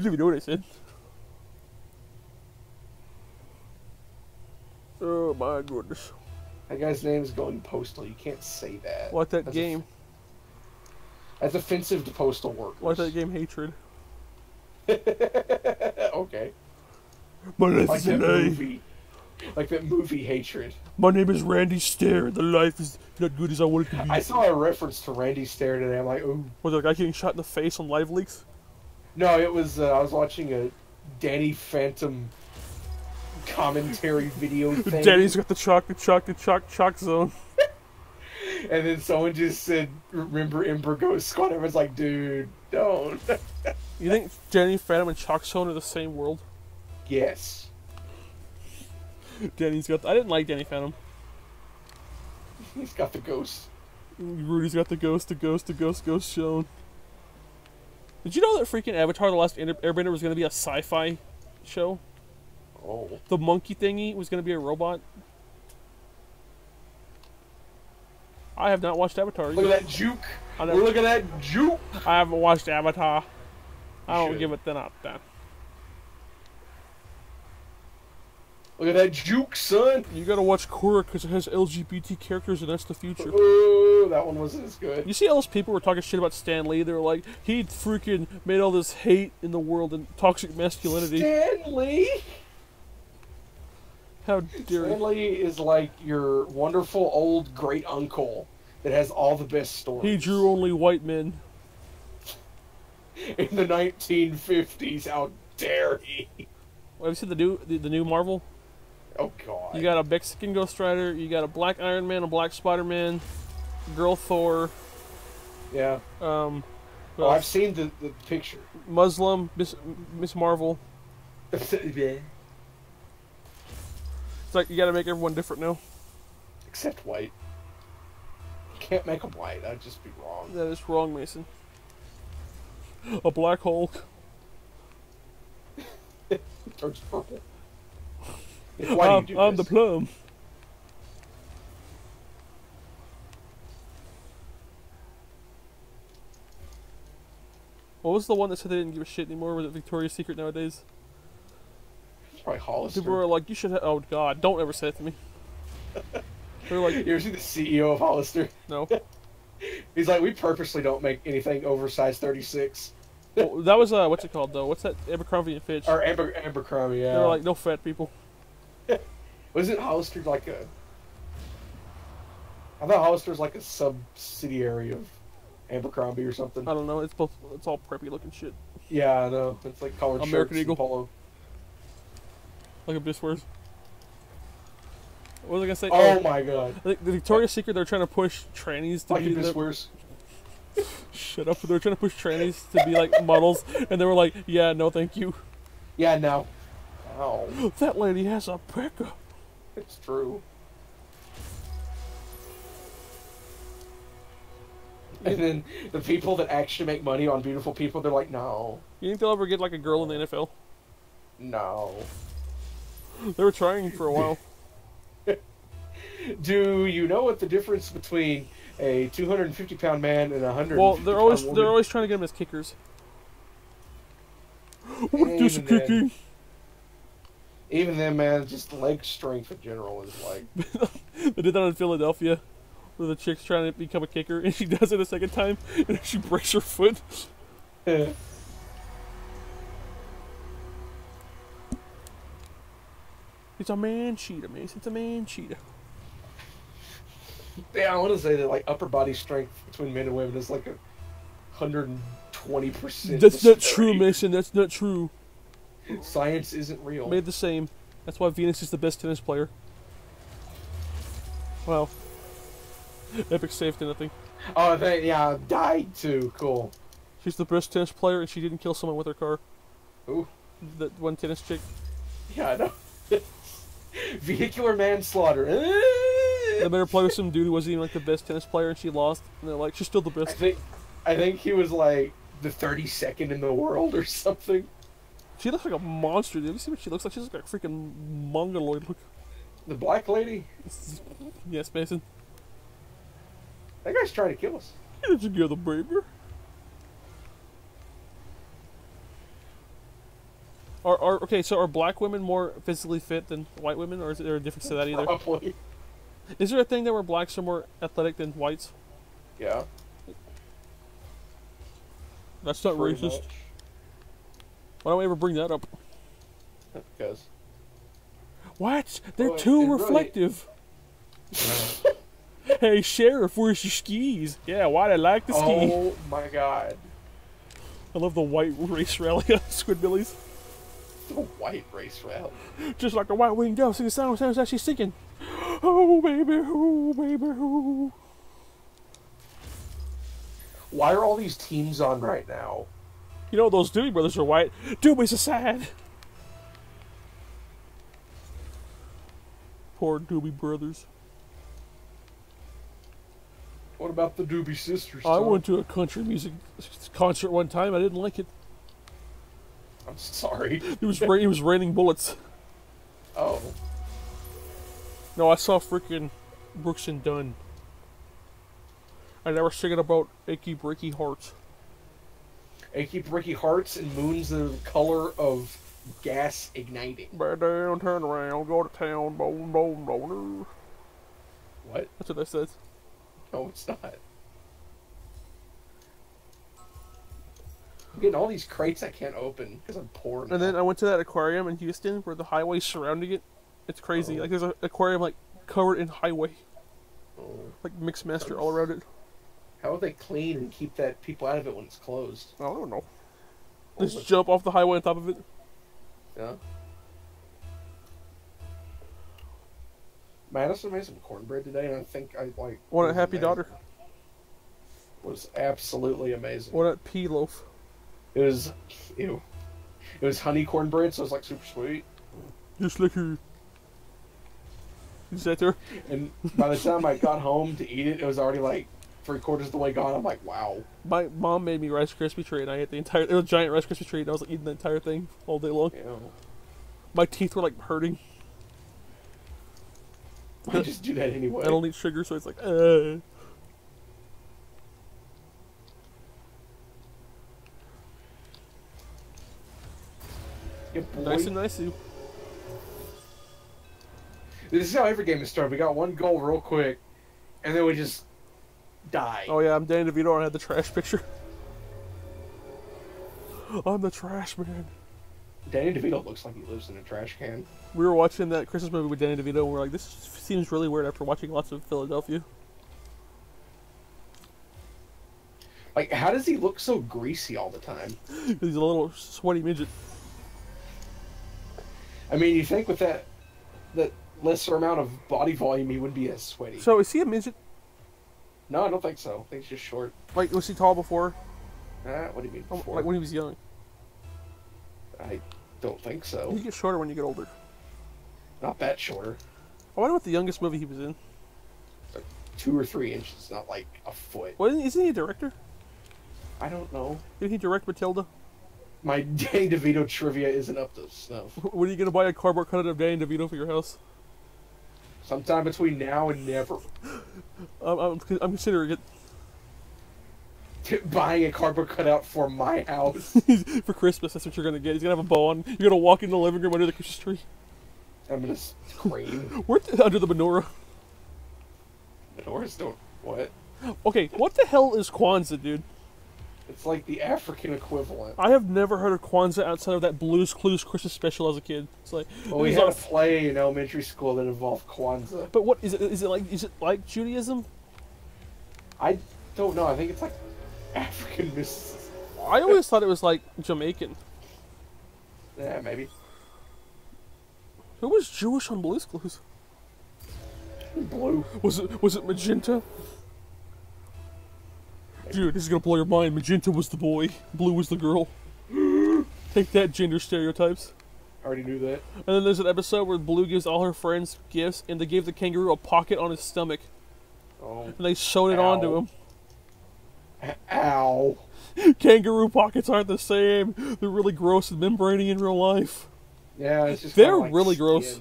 You didn't even know what I said. Oh my goodness. That guy's name's Glenn Postal. You can't say that. Like that game. That's offensive to postal workers. Like that game Hatred. Okay. My life Like is that a lie. movie. Like that movie Hatred. My name is Randy Stair. The life is not good as I want it to be. I saw a reference to Randy Stair today. I'm like, ooh. Was it a guy getting shot in the face on Live Leaks? No, it was, I was watching a Danny Phantom commentary video thing. Danny's got the chalk zone. And then someone just said, remember Ember Ghost Squad? Everyone's like, dude, don't. You think Danny Phantom and Chalk Zone are the same world? Yes. Danny's got. I didn't like Danny Phantom. He's got the ghost. Rudy's got the ghost shown. Did you know that freaking Avatar: The Last Airbender was going to be a sci-fi show? Oh. The monkey thingy was going to be a robot. I have not watched Avatar. Look at that juke. Look at that juke. I haven't watched Avatar. I don't should. give it 10 out of 10. Look at that juke, son. You gotta watch Korra because it has LGBT characters and that's the future. Ooh, that one wasn't as good. You see all those people were talking shit about Stan Lee? They were like, he freaking made all this hate in the world and toxic masculinity. Stan Lee? How dare Stan you? Lee is like your wonderful old great uncle that has all the best stories. He drew only white men. In the 1950s, how dare he? Have you seen the new Marvel? Oh god. You got a Mexican Ghost Rider, you got a black Iron Man, a black Spider-Man, girl Thor, Yeah. oh, I've seen the picture. Muslim, Miss Marvel. Yeah. It's like you gotta make everyone different now. Except white. You can't make them white, that'd just be wrong. That is wrong, Mason. A Black Hulk. Turns purple. Why do you do I'm this? the plum. What was the one that said they didn't give a shit anymore? Was it Victoria's Secret nowadays? It's probably Hollister. People were like, you should have... Oh, God, don't ever say it to me. They're like... You ever see the CEO of Hollister? No. He's like, we purposely don't make anything over size 36. Well, that was, what's it called, though? What's that? Abercrombie and Fitch. Or Abercrombie, yeah. They were like, no fat people. Wasn't Hollister like a... I thought Hollister's like a subsidiary of Abercrombie or something. I don't know. It's all preppy looking shit. Yeah, I know. It's like collared American shirts Eagle. and polo. Like a Abyss wears. What was I gonna say? Oh my god. I think the Victoria's Secret, they're trying to push trannies to Like be... Abyss wears. Shut up. They're trying to push trannies to be like models, and they were like, yeah, no thank you. Yeah, no. Ow. That lady has a pecker. It's true. And then the people that actually make money on beautiful people, they're like, no. You think they'll ever get like a girl in the NFL? No. They were trying for a while. Do you know what the difference between a 250-pound man and a 150-pound Well, they're woman? always trying to get them as kickers. What is Even then- kicking? Even then, man, just leg strength in general is like... They did that in Philadelphia, where the chick's trying to become a kicker, and she does it a second time, and she breaks her foot. Yeah, It's a man cheetah, Mace. It's a man cheetah. I want to say that like upper body strength between men and women is like 120%. That's not true, Mason. That's not true. Science isn't real. Made the same. That's why Venus is the best tennis player. Wow. Epic saved nothing. Oh, yeah, died too. Cool. She's the best tennis player, and she didn't kill someone with her car. Ooh. That one tennis chick. Yeah, I know. Vehicular manslaughter. They made her play with some dude who wasn't even like the best tennis player, and she lost. And they're like, she's still the best. I think he was like the 32nd in the world or something. She looks like a monster. Have you seen what she looks like? She's like a freaking mongoloid. Look. The black lady? Yes, Mason. That guy's trying to kill us. Get it together, baby. Okay, so are black women more physically fit than white women, or is there a difference to that either? Probably. Is there a thing that where blacks are more athletic than whites? Yeah. That's not Pretty racist. much. Why don't we ever bring that up? Because. What? They're Well, too it really- reflective. Hey, Sheriff, where's your skis? Yeah, why'd I like the ski? Oh my god. I love the white race rally on Squidbillies. The white race rally. Just like a white winged dove singing a song sounds actually singing. Oh, baby, oh, baby, oh. Why are all these teams on right now? You know those Doobie Brothers are white. Doobies are sad. Poor Doobie Brothers. What about the Doobie Sisters? I Tom? went to a country music concert one time. I didn't like it. I'm sorry. It was it was raining bullets. Oh. No, I saw freaking Brooks and Dunn. And they were singing about achy breaky hearts. Achy breaky hearts and moons that are the color of gas igniting. Bad down, turn around, go to town, bone, bone, boner. What? That's what that says. No, it's not. I'm getting all these crates I can't open because I'm poor now. And then I went to that aquarium in Houston where the highway's surrounding it. It's crazy. Oh. Like there's an aquarium like covered in highway, Oh. like mixed master all around it. How would they clean and keep that people out of it when it's closed? I don't know. Oh, Just jump off the highway on top of it. Yeah. Man, I just made some cornbread today, and I think I like. Want it a was happy amazing. daughter? Was absolutely amazing. Want a pea loaf? It was, ew. It was honey cornbread, so it was like super sweet. Just like her. You sat there. And by the time I got home to eat it, it was already like 3/4 of the way gone. I'm like, wow. My mom made me Rice Krispie treat, and I ate the entire. It was a giant Rice Krispie treat, and I was like, eating the entire thing all day long. You know, My teeth were like hurting. I just do that anyway. I don't eat sugar, so it's like, Yeah, boy. nice and nicey. This is how every game is started. We got one goal real quick, and then we just die. Oh yeah, I'm Danny DeVito, and I had the trash picture. I'm the trash man. Danny DeVito looks like he lives in a trash can. We were watching that Christmas movie with Danny DeVito, and we're like, this seems really weird after watching lots of Philadelphia. Like, how does he look so greasy all the time? He's a little sweaty midget. I mean, you think with that lesser amount of body volume, he wouldn't be as sweaty. So is he a midget? No, I don't think so. I think he's just short. Like, was he tall before? What do you mean before? Like when he was young? I don't think so. You get shorter when you get older. Not that shorter. I wonder what the youngest movie he was in. 2 or 3 inches, not like a foot. What, isn't he a director? I don't know. Didn't he direct Matilda? My Danny DeVito trivia isn't up to snuff. When are you gonna buy a cardboard cutout of Danny DeVito for your house? Sometime between now and never. I'm considering Buying a cardboard cutout for my house. it for Christmas. That's what you're gonna get. He's gonna have a bow on. You're gonna walk in the living room under the Christmas tree. I'm gonna scream. Under the menorah. Menorahs don't. What? Okay, what the hell is Kwanzaa, dude? It's like the African equivalent. I have never heard of Kwanzaa outside of that Blue's Clues Christmas special as a kid. It's like, Well, we it's had a like- play in elementary school that involved Kwanzaa. but what is it? Is it like Judaism? I don't know. I think it's like African mysticism. I always thought it was like Jamaican. Yeah, maybe. Who was Jewish on Blue's Clues? Blue. Was it Magenta? Dude, this is gonna blow your mind. Magenta was the boy, Blue was the girl. Take that, gender stereotypes. Already knew that. And then there's an episode where Blue gives all her friends gifts, and they gave the kangaroo a pocket on his stomach, Oh. and they sewed it onto him. Ow. Kangaroo pockets aren't the same. They're really gross and membraney in real life. Yeah, it's just They're kinda like really gross.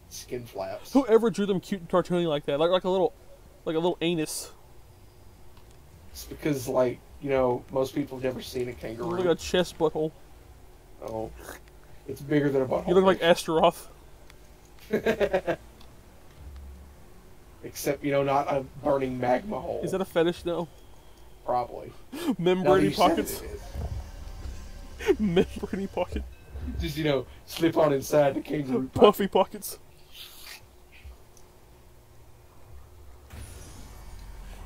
Skin flaps. Whoever drew them cute and cartoony like that, like a little anus, It's because, like, you know, most people have never seen a kangaroo. like a chest butthole. Oh. It's bigger than a butthole. You look like Astaroth. Except, not a burning magma hole. Is that a fetish now? Probably. Membrane pockets. It is. Membrane pocket. Just, slip on inside the kangaroo pocket. Puffy pockets.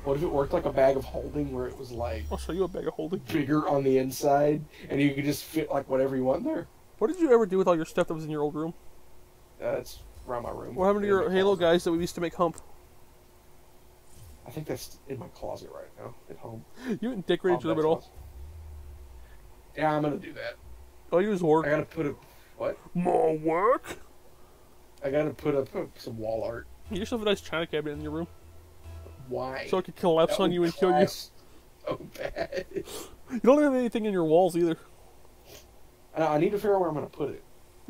What if it worked like a bag of holding where it was like I'll show you a bag of holding. bigger on the inside and you could just fit like whatever you want there? What did you ever do with all your stuff that was in your old room? That's around my room. What happened to your In my Halo closet. guys that we used to make hump? I think that's in my closet right now at home. You didn't decorate your room at all. Yeah, I'm gonna do that. All you do is I work. gotta put a what? More work? I gotta put up some wall art. Get yourself a nice china cabinet in your room. Why? So it could collapse on you and kill you. So bad. You don't have anything in your walls either. I need to figure out where I'm gonna put it.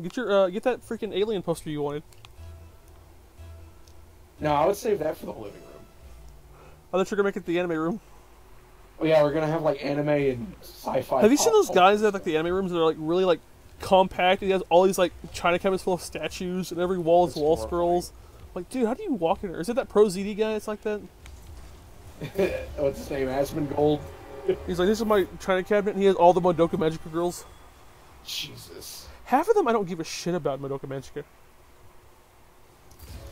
Get that freaking alien poster you wanted. No, I would save that for the living room. I thought you were gonna make it the anime room. Oh yeah, we're gonna have like anime and sci-fi. Have you seen pop those guys that culture have like the anime rooms that are like really like compact? And he has all these like china cabinets full of statues, and every wall is That's wall horrifying. scrolls. Like, dude, how do you walk in there? Is it that Pro ZD guy that's like that? stuff. What's his name? Asmongold. He's like, this is my china cabinet, and he has all the Madoka Magica girls. Jesus. Half of them I don't give a shit about Madoka Magica.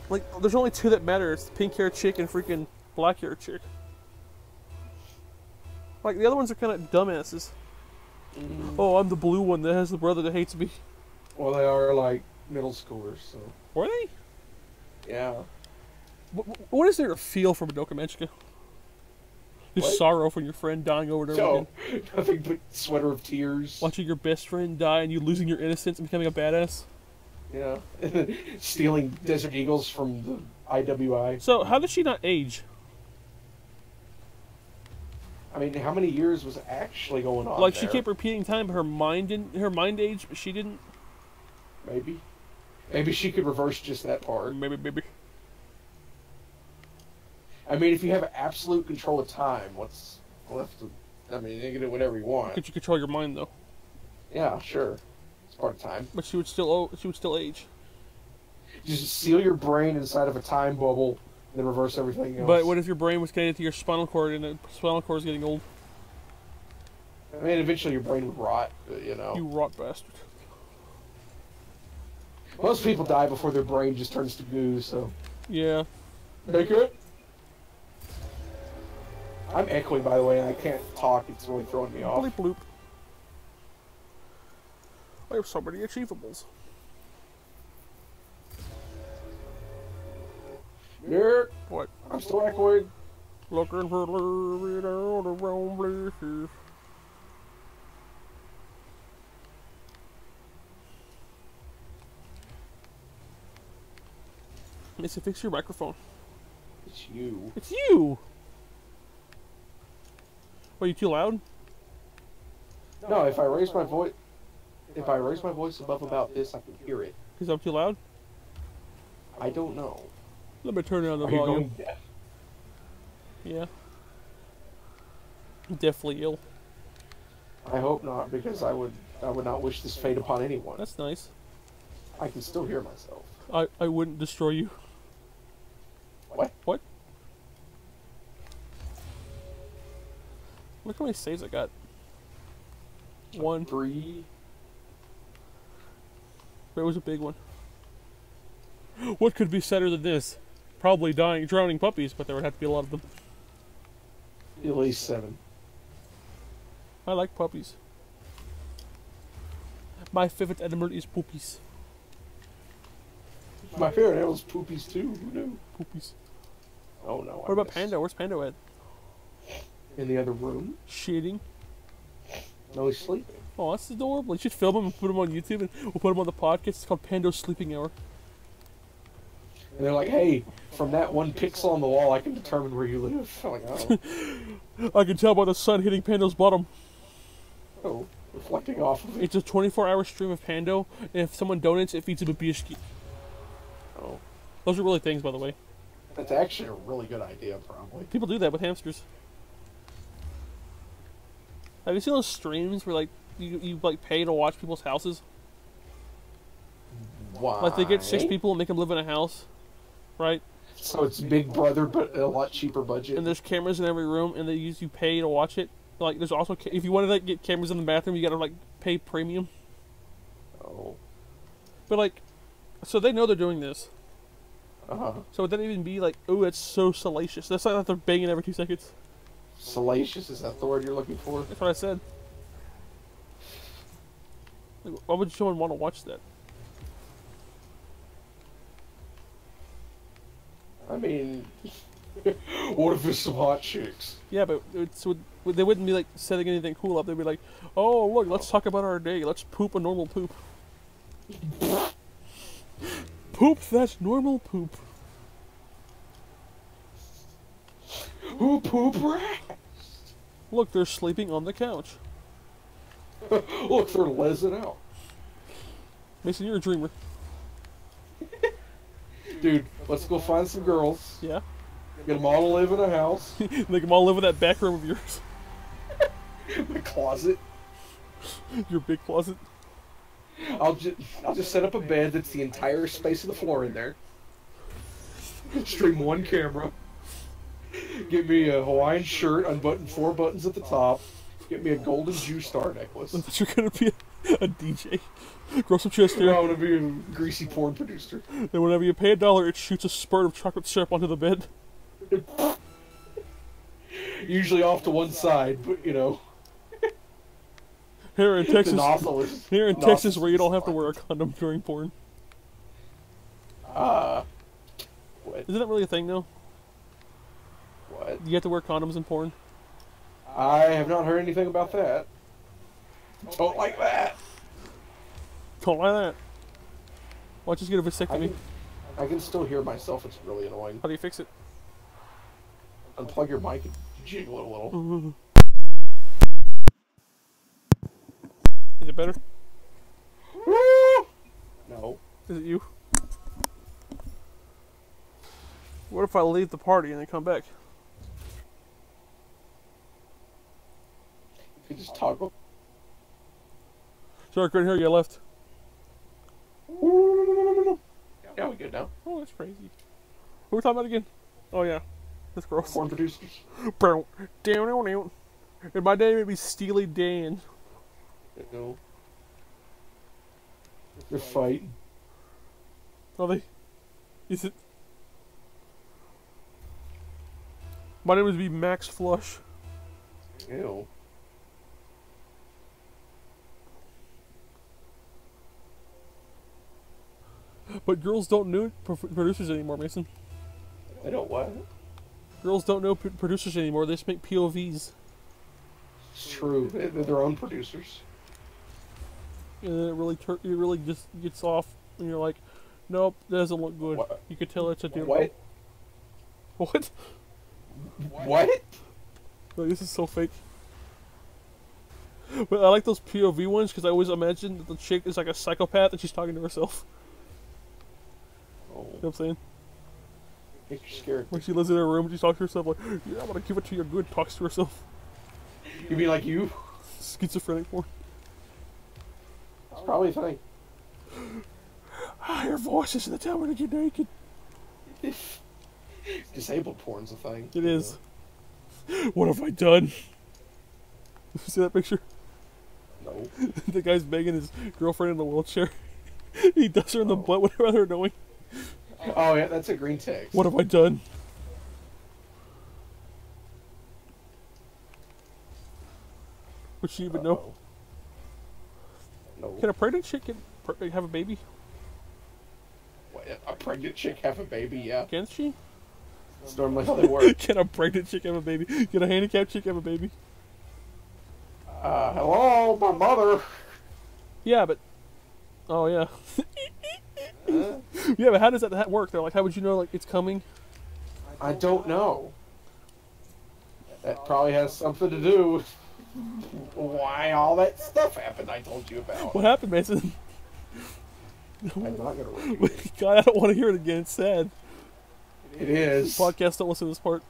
Like, there's only two that matter. It's the pink hair chick and freaking black hair chick. Like, the other ones are kind of dumbasses. Oh, I'm the blue one that has the brother that hates me. Well, they are like middle schoolers, so Were they? yeah. What is there to feel for Madoka Magica? Just What? sorrow from your friend dying over and over So again. nothing but sweater of tears. Watching your best friend die and you losing your innocence and becoming a badass. Yeah. Stealing Desert Eagles from the IWI. So, how did she not age? I mean, how many years was actually going on? Like, she there? kept repeating time, but her mind aged, but she didn't. Maybe she could reverse just that part. Maybe. I mean, if you have absolute control of time, what's left to... I mean, you can do whatever you want. Could you control your mind, though? Yeah, sure. It's part of time. But she would still age. Just seal your brain inside of a time bubble, then reverse everything else. But what if your brain was connected to your spinal cord and the spinal cord is getting old? I mean, eventually your brain would rot, but, You rot bastard. Most people die before their brain just turns to goo, so... Yeah. Make it? I'm echoing, by the way, and I can't talk. It's really throwing me off. Bleep bloop. I have so many achievables. Yeah, What? I'm still echoing. Looking for love all the wrong places. Missy, fix your microphone. It's you. It's you! Are you too loud? No, if I raise my voice... If I raise my voice above about this, I can hear it. Because I'm too loud? I don't know. Let me turn down the Are you volume. going deaf? Yeah. I'm definitely ill. I hope not, because I would not wish this fate upon anyone. That's nice. I can still hear myself. I wouldn't destroy you. What? What? Look how many saves I got. 1. 3. But it was a big one. What could be sadder than this? Probably drowning puppies, but there would have to be a lot of them. At least 7. I like puppies. My favorite animal is poopies. My favorite animal is poopies too. Who knew? Poopies. Oh no. What about Panda? Where's Panda at? In the other room? Shitting. No, he's sleeping. Oh, that's adorable. You should film him and put him on YouTube, and we'll put him on the podcast. It's called Pando's Sleeping Hour. And they're like, hey, from that one pixel on the wall, I can determine where you live. I'm like, oh. I can tell by the sun hitting Pando's bottom. Oh, reflecting off of it. It's a 24-hour stream of Pando, and if someone donates, it feeds him a bishki. Oh. Those are really things, by the way. That's actually a really good idea, probably. People do that with hamsters. Have you seen those streams where like you like pay to watch people's houses? Why? Like they get 6 people and make them live in a house, right? So it's Big Brother, but a lot cheaper budget. And there's cameras in every room, and you pay to watch it. Like there's also if you want to like get cameras in the bathroom, you gotta like pay premium. Oh. But like, so they know they're doing this. Uh-huh. So would that even be like, oh, it's so salacious? That's not like they're banging every 2 seconds. Salacious, is that the word you're looking for? That's what I said. Like, why would someone want to watch that? I mean, what if it's some hot chicks? Yeah, but they wouldn't be like setting anything cool up. They'd be like, oh, look, let's talk about our day. Let's poop a normal poop. Poop that's normal poop. Who poop rat? Look, they're sleeping on the couch. Look, they're lezzing out. Mason, you're a dreamer. Dude, let's go find some girls. Yeah. Get them all to live in a house. They can all live in that back room of yours. My closet. Your big closet. I'll just set up a bed that's the entire space of the floor in there. Stream one camera. Get me a Hawaiian shirt, unbutton 4 buttons at the top. Get me a golden Jew star necklace. I thought you were gonna be a DJ. Grow some chest I hair. want to be a greasy porn producer. And whenever you pay $1, it shoots a spurt of chocolate syrup onto the bed. Usually off to one side, but you know. Here in Texas, The nozzle is, here in nozzle's Texas, where you don't have to fine. wear a condom during porn. What? Isn't that really a thing, though? What? You have to wear condoms in porn. I have not heard anything about that. Don't like that. Don't like that. Why don't you just get a vasectomy? I can still hear myself. It's really annoying. How do you fix it? Unplug your mic and jiggle it a little. Is it better? No. Is it you? What if I leave the party and then come back? You just toggle. Sorry, I couldn't hear you. I left. Yeah, we good now. Oh, that's crazy. What are we talking about again? Oh, yeah. That's gross. Porn producers. Down, down, down. And my name would be Steely Dan. No. They're fighting. Are they? Is it? My name would be Max Flush. Ew. But girls don't know producers anymore, Mason. I don't what? Girls don't know producers anymore. They just make POVs. It's true. They're their own producers. And then it really just gets off, and you're like, nope, that doesn't look good. What? You could tell it's a dude. What? What? What? Like, this is so fake. But I like those POV ones because I always imagine that the chick is like a psychopath and she's talking to herself. Oh, You know what I'm saying? make you scared. When she lives in her room and she talks to herself like, yeah, I'm gonna give it to you good, talks to herself. You mean like you? Schizophrenic porn. It's probably a thing. I hear voices in the tower to get naked. Disabled porn's a thing. It is. What have I done? You see that picture? No. The guy's banging his girlfriend in the wheelchair. He does her in the butt whenever they're annoying. Oh yeah, that's a green text. What have I done? Would she even know? Uh-oh. No. Can a pregnant chick have a baby? What, a pregnant chick have a baby? Yeah. Can she? That's normally how they work. Can a pregnant chick have a baby? Can a handicapped chick have a baby? Hello, my mother. Yeah, but... Oh, yeah. Uh, Yeah, but how does that work, though? Like, how would you know, like, it's coming? I don't know. That probably has something to do with why all that stuff happened I told you about. What happened, Mason? I'm not going to repeat it. God, I don't want to hear it again. It's sad. It is. Podcasts don't listen to this part.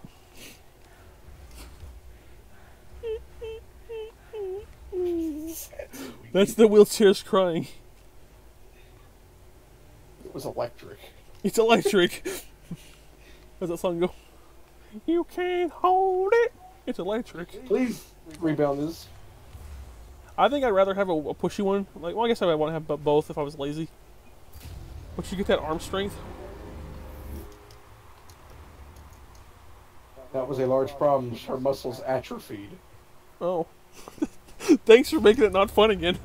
That's the wheelchairs crying. It was electric. It's electric. How's that song go? You can't hold it. It's electric. Please rebound this. I think I'd rather have a pushy one. Like, well, I guess I would want to have both if I was lazy. But you get that arm strength. That was a large problem. Her muscles atrophied. Oh. Thanks for making it not fun again.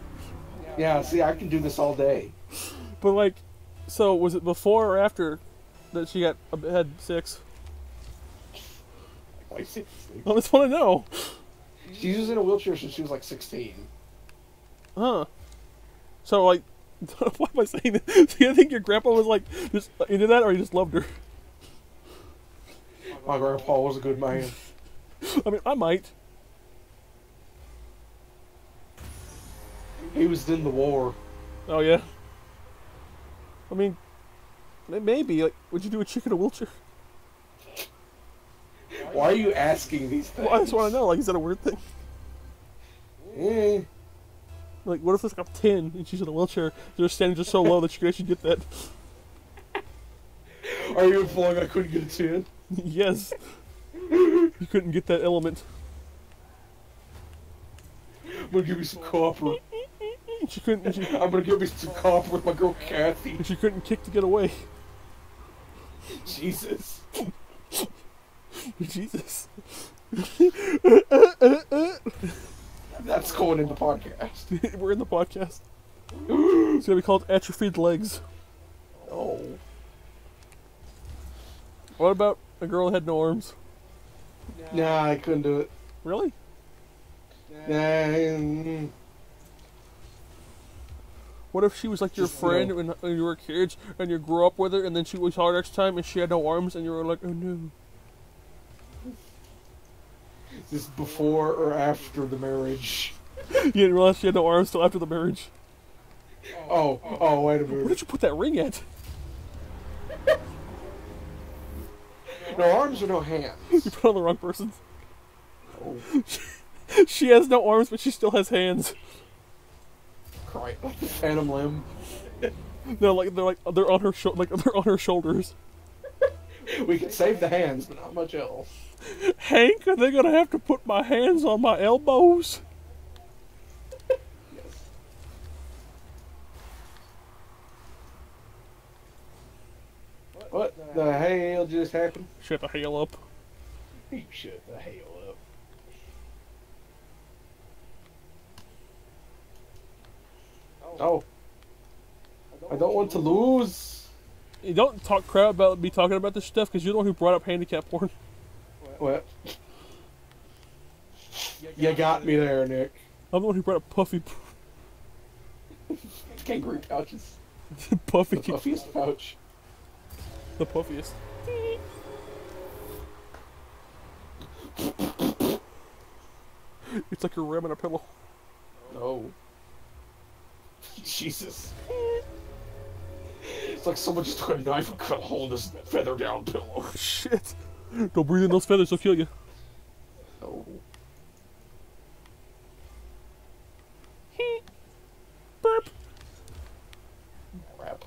Yeah, see, I can do this all day. But like, so was it before or after that she had 6? Why 16? I just want to know. She was in a wheelchair since she was like 16. Huh. So like, why am I saying this? Do you think your grandpa was like just into that, or he just loved her? My grandpa was a good man. I mean, I might. He was in the war. Oh yeah. I mean, maybe. Like, would you do a chick in a wheelchair? Why are you asking these things? Well, I just want to know. Like, is that a weird thing? Eh. Like, what if it's like a 10 and she's in a wheelchair? They're standing just so low that she could actually get that. Are you implying I couldn't get a 10? Yes. You couldn't get that element. I'm gonna give me some copper. She couldn't. I'm gonna give me some copper with my girl Kathy. She couldn't kick to get away. Jesus. Jesus. That's going in the podcast. We're in the podcast. It's gonna be called Atrophied Legs. Oh. What about a girl that had no arms? Nah, I couldn't do it. Really? Nah. What if she was like your Just friend no. when you were kids and you grew up with her and then she was hard next time and she had no arms and you were like, oh no. Is this before or after the marriage? You didn't realize she had no arms till after the marriage. Oh, wait a Where minute. did you put that ring at? No arms or no hands? You put it on the wrong person. Oh, She has no arms, but she still has hands. right. Like the phantom limb. No, like they're on her they're on her shoulders. We can save the hands, but not much else. Hank, are they gonna have to put my hands on my elbows? Yes. What the hell just happened? Shut the hell up. You shut the hell up. Oh. I don't want to lose. You don't talk crap about me talking about this stuff because you're the one who brought up handicap porn. What? You got me there, Nick. I'm the one who brought up puffy, Kangaroo pouches. puffy, The puffiest pouch. the puffiest. It's like you're ramming a pillow. No. Jesus. It's like someone just took a knife and cut a hole in this feather down pillow. Shit! Don't breathe in those feathers; they'll kill you. Oh. Burp. Crap.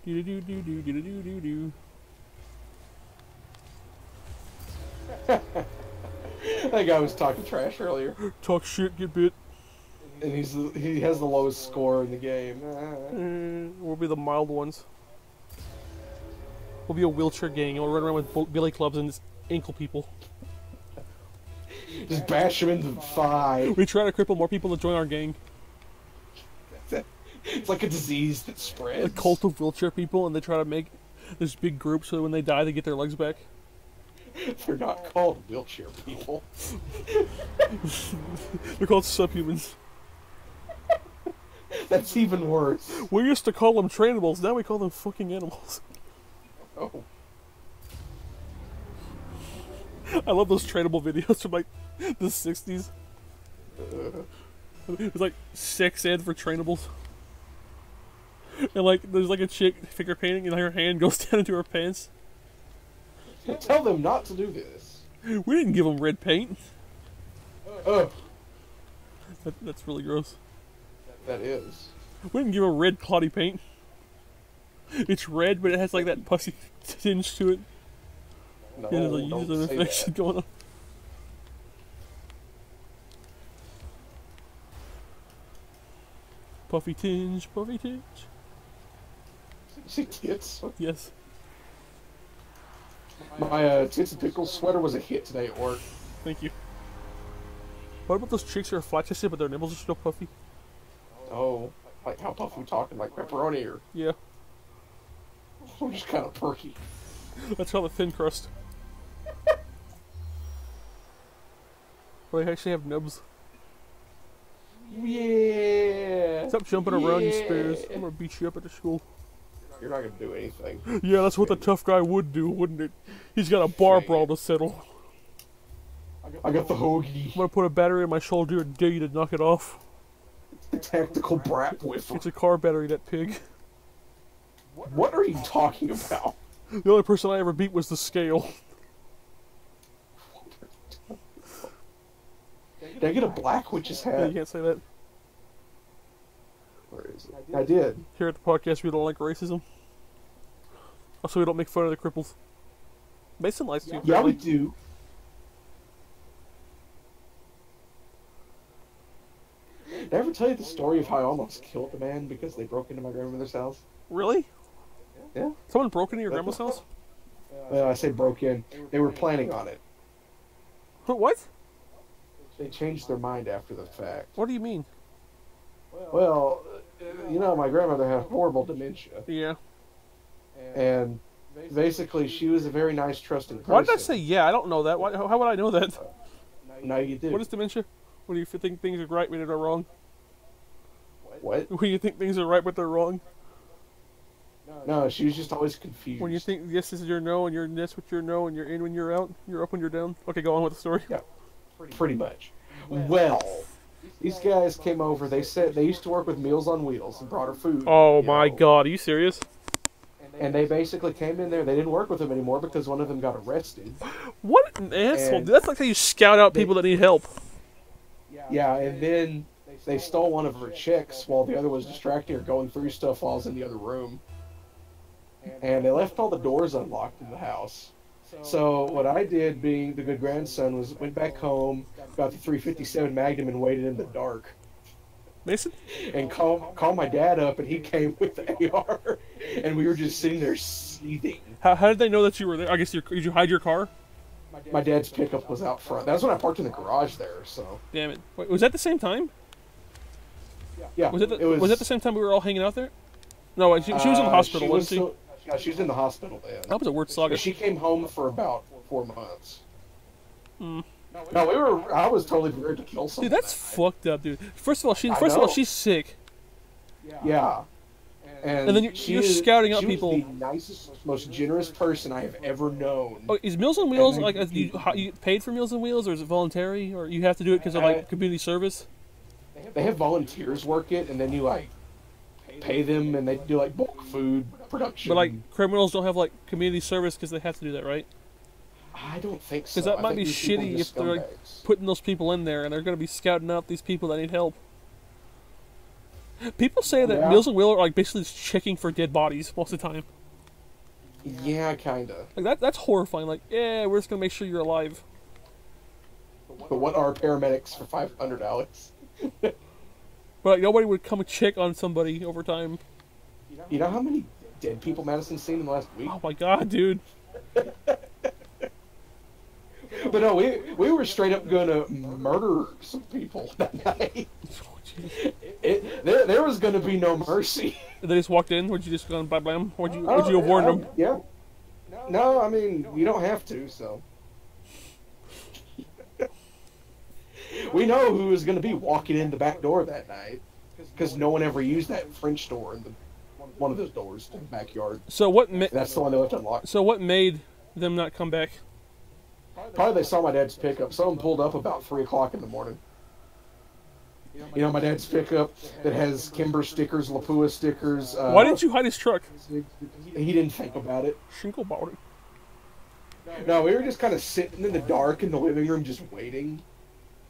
Do do do do do do do do. That guy was talking trash earlier, Talk shit, get bit. and he has the lowest score in the game. We'll be the mild ones. We'll be a wheelchair gang, and we'll run around with billy clubs and just ankle people. Just bash him in the thigh. We try to cripple more people to join our gang. It's like a disease that spreads. A cult of wheelchair people, and they try to make this big group so that when they die, they get their legs back. They're not called wheelchair people. They're called subhumans. That's even worse. We used to call them trainables, now we call them fucking animals. Oh. I love those trainable videos from like the 60s. It's like sex ed for trainables. And like, there's like a chick finger painting and her hand goes down into her pants. Tell them not to do this. We didn't give them red paint. Ugh. That's really gross. That is. We didn't give her red cloudy paint. It's red, but it has like that pussy tinge to it. No, It has a don't user say infection that. going on. Puffy tinge, puffy tinge. See tits. Yes. My tits and pickles sweater was a hit today at work. Thank you. What about those chicks who are flat chested but their nipples are still puffy? Oh, like how puffy we talking? Like pepperoni or Yeah. just kind of perky? That's called a thin crust. Well, they actually have nubs. Yeah. Stop jumping around, you spares. I'm gonna beat you up at the school. You're not gonna do anything. Yeah, that's what the tough guy would do, wouldn't it? He's got a bar brawl to settle. I got the hoagie. I'm gonna put a battery in my shoulder and dare you to knock it off. The tactical brat whiffle. It's a car battery, that pig. What are you talking about? The only person I ever beat was the scale. Did I get a black witch's Yeah, you hat? can't say that. Where is it? I did. Here at the podcast, we don't like racism. Also, we don't make fun of the cripples. Mason likes to. Yeah, we apparently. do. Did I ever tell you the story of how I almost killed the man because they broke into my grandmother's house? Really? Yeah. Someone broke into your grandma's house? Well, I say broke in. They were planning on it. What? They changed their mind after the fact. What do you mean? Well, you know, my grandmother had horrible dementia. Yeah. And basically, she was a very nice, trusting person. Why did I say yeah? I don't know that. Why, how would I know that? Now you do. What is dementia? When you think things are right when they're wrong? What? When you think things are right but they're wrong? No, she was just always confused. When you think yes is your no and you're yes with your no and you're in when you're out, you're up when you're down. Okay, go on with the story. Yeah, pretty much. Well, these guys came over. They said they used to work with Meals on Wheels and brought her food. Oh you my know. god, are you serious? And they basically came in there. They didn't work with them anymore because one of them got arrested. What an asshole. And That's like how you scout out people that need help. Yeah, and then they stole one of her chicks while the other was distracting her, going through stuff while I was in the other room. And they left all the doors unlocked in the house. So what I did, being the good grandson, was went back home, got the 357 Magnum, and waited in the dark. Mason? And called my dad up, and he came with the AR, and we were just sitting there seething. How did they know that you were there? I guess did you hide your car? My dad's pickup was out front. That's when I parked in the garage there. So Damn it. Wait, was that the same time? yeah, Was that the same time we were all hanging out there? No, wait, she was in the hospital, wasn't she? Yeah, she was in the hospital then. That was a weird saga. She came home for about 4 months. Hmm. No, I was totally prepared to kill someone. Dude, that's fucked up, dude. First of all, I know. she's sick. Yeah. And then you're scouting out people. She was the nicest, most generous person I have ever known. Oh, is Meals on Wheels And like you paid for Meals on Wheels, or is it voluntary, or you have to do it because of like community service? They have volunteers work it, and then you like pay them, and they do like bulk food production. But like criminals don't have like community service because they have to do that, right? I don't think so. Because that I might think be these people are shitty if just they're like scumbags. putting those people in there and they're going to be scouting out these people that need help. People say that Yeah. Meals on Wheels are like basically just checking for dead bodies most of the time. Yeah, kinda. Like that's horrifying. Like, yeah, we're just going to make sure you're alive. But what are paramedics for $500? But like nobody would come and check on somebody over time. You know how many dead people Madison's seen in the last week? Oh my god, dude. But no, we were straight up gonna murder some people that night. There was gonna be no mercy. They just walked in. Would you just go and blam blam? Would you have warned them? Yeah. No, I mean, you don't have to, so. We know who was gonna be walking in the back door that night. Because no one ever used that French door in one of those doors in the backyard. So what? That's the one they left unlocked. So what made them not come back? Probably they saw my dad's pickup. Someone pulled up about 3 o'clock in the morning. You know, my dad's pickup that has Kimber stickers, Lapua stickers. Why didn't you hide his truck? He didn't think about it. Shinklebauer. No, we were just kind of sitting in the dark in the living room just waiting.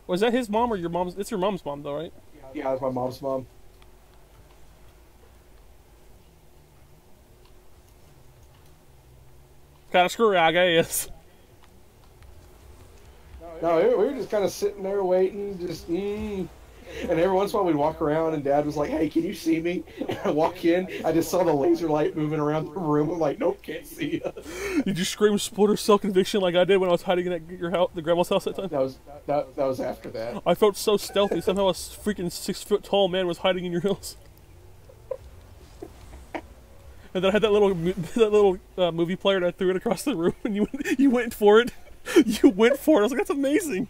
Was that his mom or your mom's? It's your mom's mom, though, right? Yeah, it was my mom's mom. Kind of screwy, I guess. No, we were just kind of sitting there waiting, just And every once in a while we'd walk around, and Dad was like, "Hey, can you see me?" And I walk in, I just saw the laser light moving around the room. I'm like, "Nope, can't see you." Did you scream Splinter Cell conviction like I did when I was hiding at your house, the grandma's house that time? That was after that. I felt so stealthy. Somehow a freaking 6-foot tall man was hiding in your house. And then I had that little movie player, and I threw it across the room, and you went for it. You went for it. I was like, "That's amazing."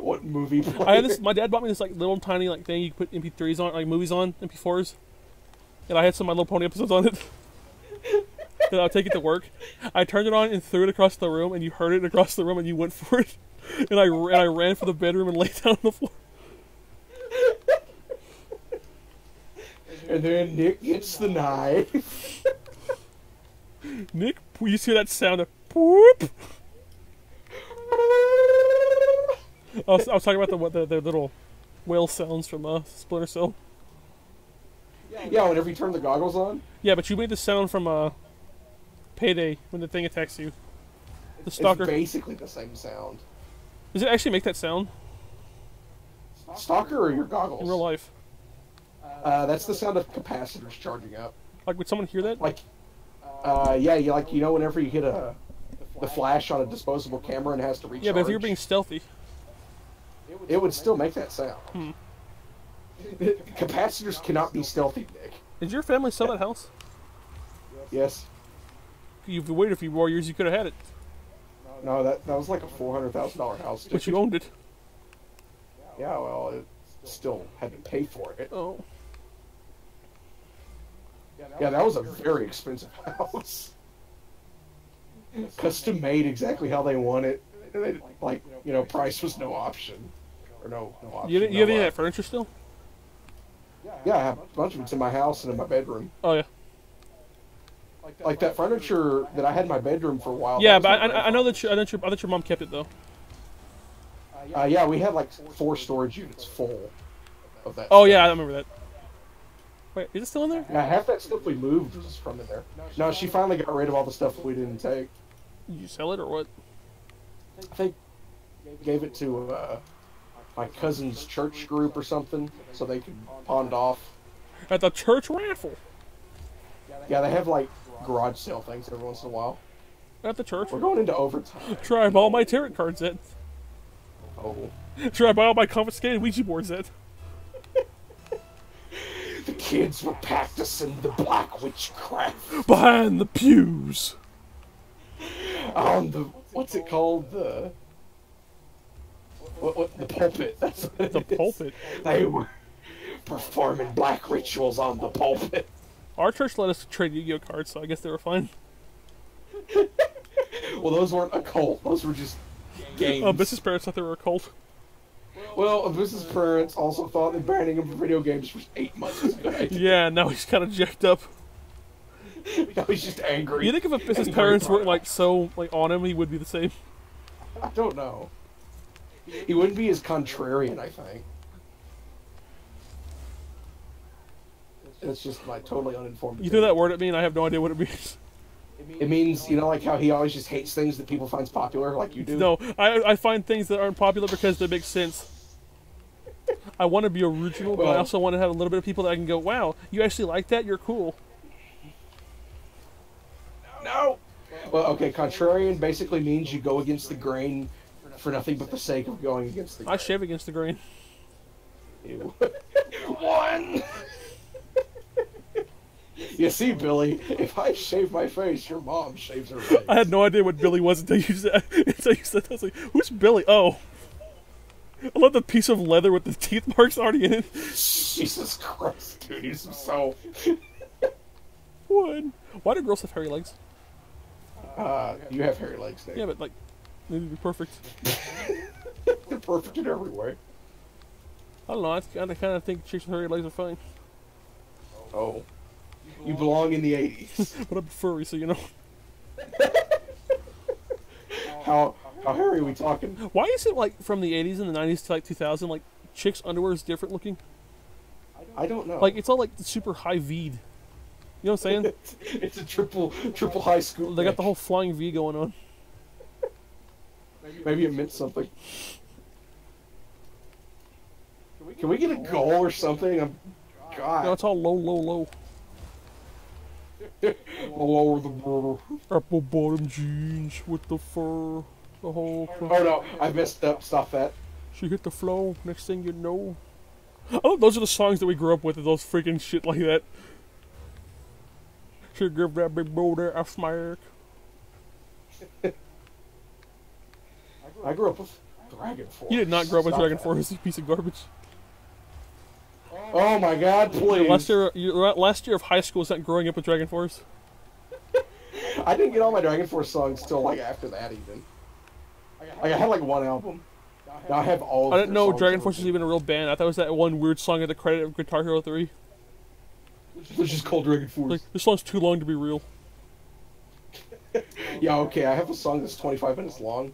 What movie player? I had this. My dad bought me this like little tiny like thing you could put MP3s on, like movies on, MP4s, and I had some of My Little Pony episodes on it. And I'd take it to work. I turned it on and threw it across the room, and you heard it across the room, and you went for it. And I ran for the bedroom and laid down on the floor. And then Nick gets the knife. Nick, you hear that sound of whoop? I was talking about the little whale sounds from Splinter Cell. Yeah, whenever you turn the goggles on. Yeah, but you made the sound from Payday when the thing attacks you. The stalker. It's basically the same sound. Does it actually make that sound Stalker or your goggles? in real life? That's the sound of capacitors charging up. Like, would someone hear that? Like, yeah, whenever you hit the flash on a disposable camera and it has to recharge. Yeah, but if you're being stealthy. It would still make that sound. Capacitors cannot be stealthy, Nick. Did your family sell that house? Yes. You've waited a few more years, you could have had it. No, that was like a $400,000 house. But you owned it. Yeah, well, it still had to pay for it. Oh. Yeah, that was a very expensive house. Custom made exactly how they want it. They, price was no option. Or no option. You have any of that furniture still? Yeah, I have a bunch of it's in my house and in my bedroom. Oh, yeah. Like that furniture that I had in my bedroom for a while. Yeah, but I know that your mom kept it, though. Yeah, we had like 4 storage units full of that. Oh, stuff. yeah, I remember that. Wait, is it still in there? Yeah, half that stuff we moved was from in there. No, she finally got rid of all the stuff that we didn't take. Did you sell it or what? I think gave it to my cousin's church group or something, so they could pawn it off. At the church raffle. Yeah, they have like garage sale things every once in a while. At the church. We're going into overtime. Try I buy all my tarot cards at. Oh. Try I buy all my confiscated Ouija boards at. The kids were practicing the black witchcraft. Behind the pews. On the, what's it called? The pulpit. That's what it The is. pulpit. They were performing black rituals on the pulpit. Our church let us trade Yu-Gi-Oh cards, so I guess they were fine. Well, those weren't a cult. Those were just games. Business parents thought they were a cult. Well, business parents also thought that banning them from video games for 8 months was a good idea. Yeah, now he's kind of jacked up. Now he's just angry. You think if a business parents weren't like so like on him, he would be the same? I don't know. He wouldn't be as contrarian, I think. It's just my totally uninformed. You threw that word at me, and I have no idea what it means. It means, like how he always just hates things that people finds popular, like you do. No, I find things that aren't popular because they make sense. I want to be original, but I Well- also want to have a little bit of people that I can go, wow, you actually like that? You're cool. No! Well, okay, contrarian basically means you go against the grain for nothing but the sake of going against the grain. I shave against the grain. Ew. One! You see, Billy, if I shave my face, your mom shaves her legs. I had no idea what Billy was until you said that. I was like, who's Billy? Oh. I love the piece of leather with the teeth marks already in it. Jesus Christ, dude, he's so... What? Why do girls have hairy legs? You have hairy legs, Nick. Yeah, but like, they'd be perfect. They're perfect in every way. I don't know, I kind of think chicks with hairy legs are fine. Oh. You belong in the 80s. But I'm furry, so you know. How hairy are we talking? Why is it like from the 80s and the 90s to like 2000, like chicks' underwear is different looking? I don't know. Like it's all like super high V'd. You know what I'm saying? It's a triple high scoop. They got the match. whole flying V going on. Maybe it meant something. Can we get a goal or something? No, God. it's all low, low, low. All over the border. Apple bottom jeans with the fur, the whole. Oh no, I messed up. Stop that. She hit the flow. Next thing you know. Oh, those are the songs that we grew up with. Those freaking shit like that. She give that big boulder a smack. I grew up with Dragon Force. You did not grow up with Stop Dragon that. Force, you piece of garbage. Oh my God, please. Last year of high school was not growing up with Dragon Force. I didn't get all my Dragon Force songs till like after that even. Like I had like one album. Now I have all. Of I didn't their know songs Dragon on Force was repeat. even a real band. I thought it was that one weird song at the credit of Guitar Hero 3. It's just called Dragon Force. Like, this song's too long to be real. Yeah, okay. I have a song that's 25 minutes long,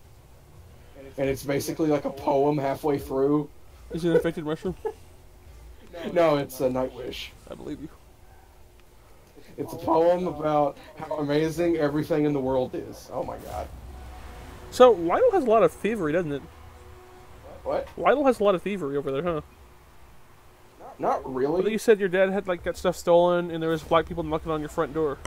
and it's basically like a poem halfway through. Is it an infected mushroom? No, it's a Nightwish. I believe you. It's a poem about how amazing everything in the world is. Oh my God. So, Lionel has a lot of thievery, doesn't it? What? Lionel has a lot of thievery over there, huh? Not But really. you said your dad had, like, got stuff stolen, and there was black people knocking on your front door.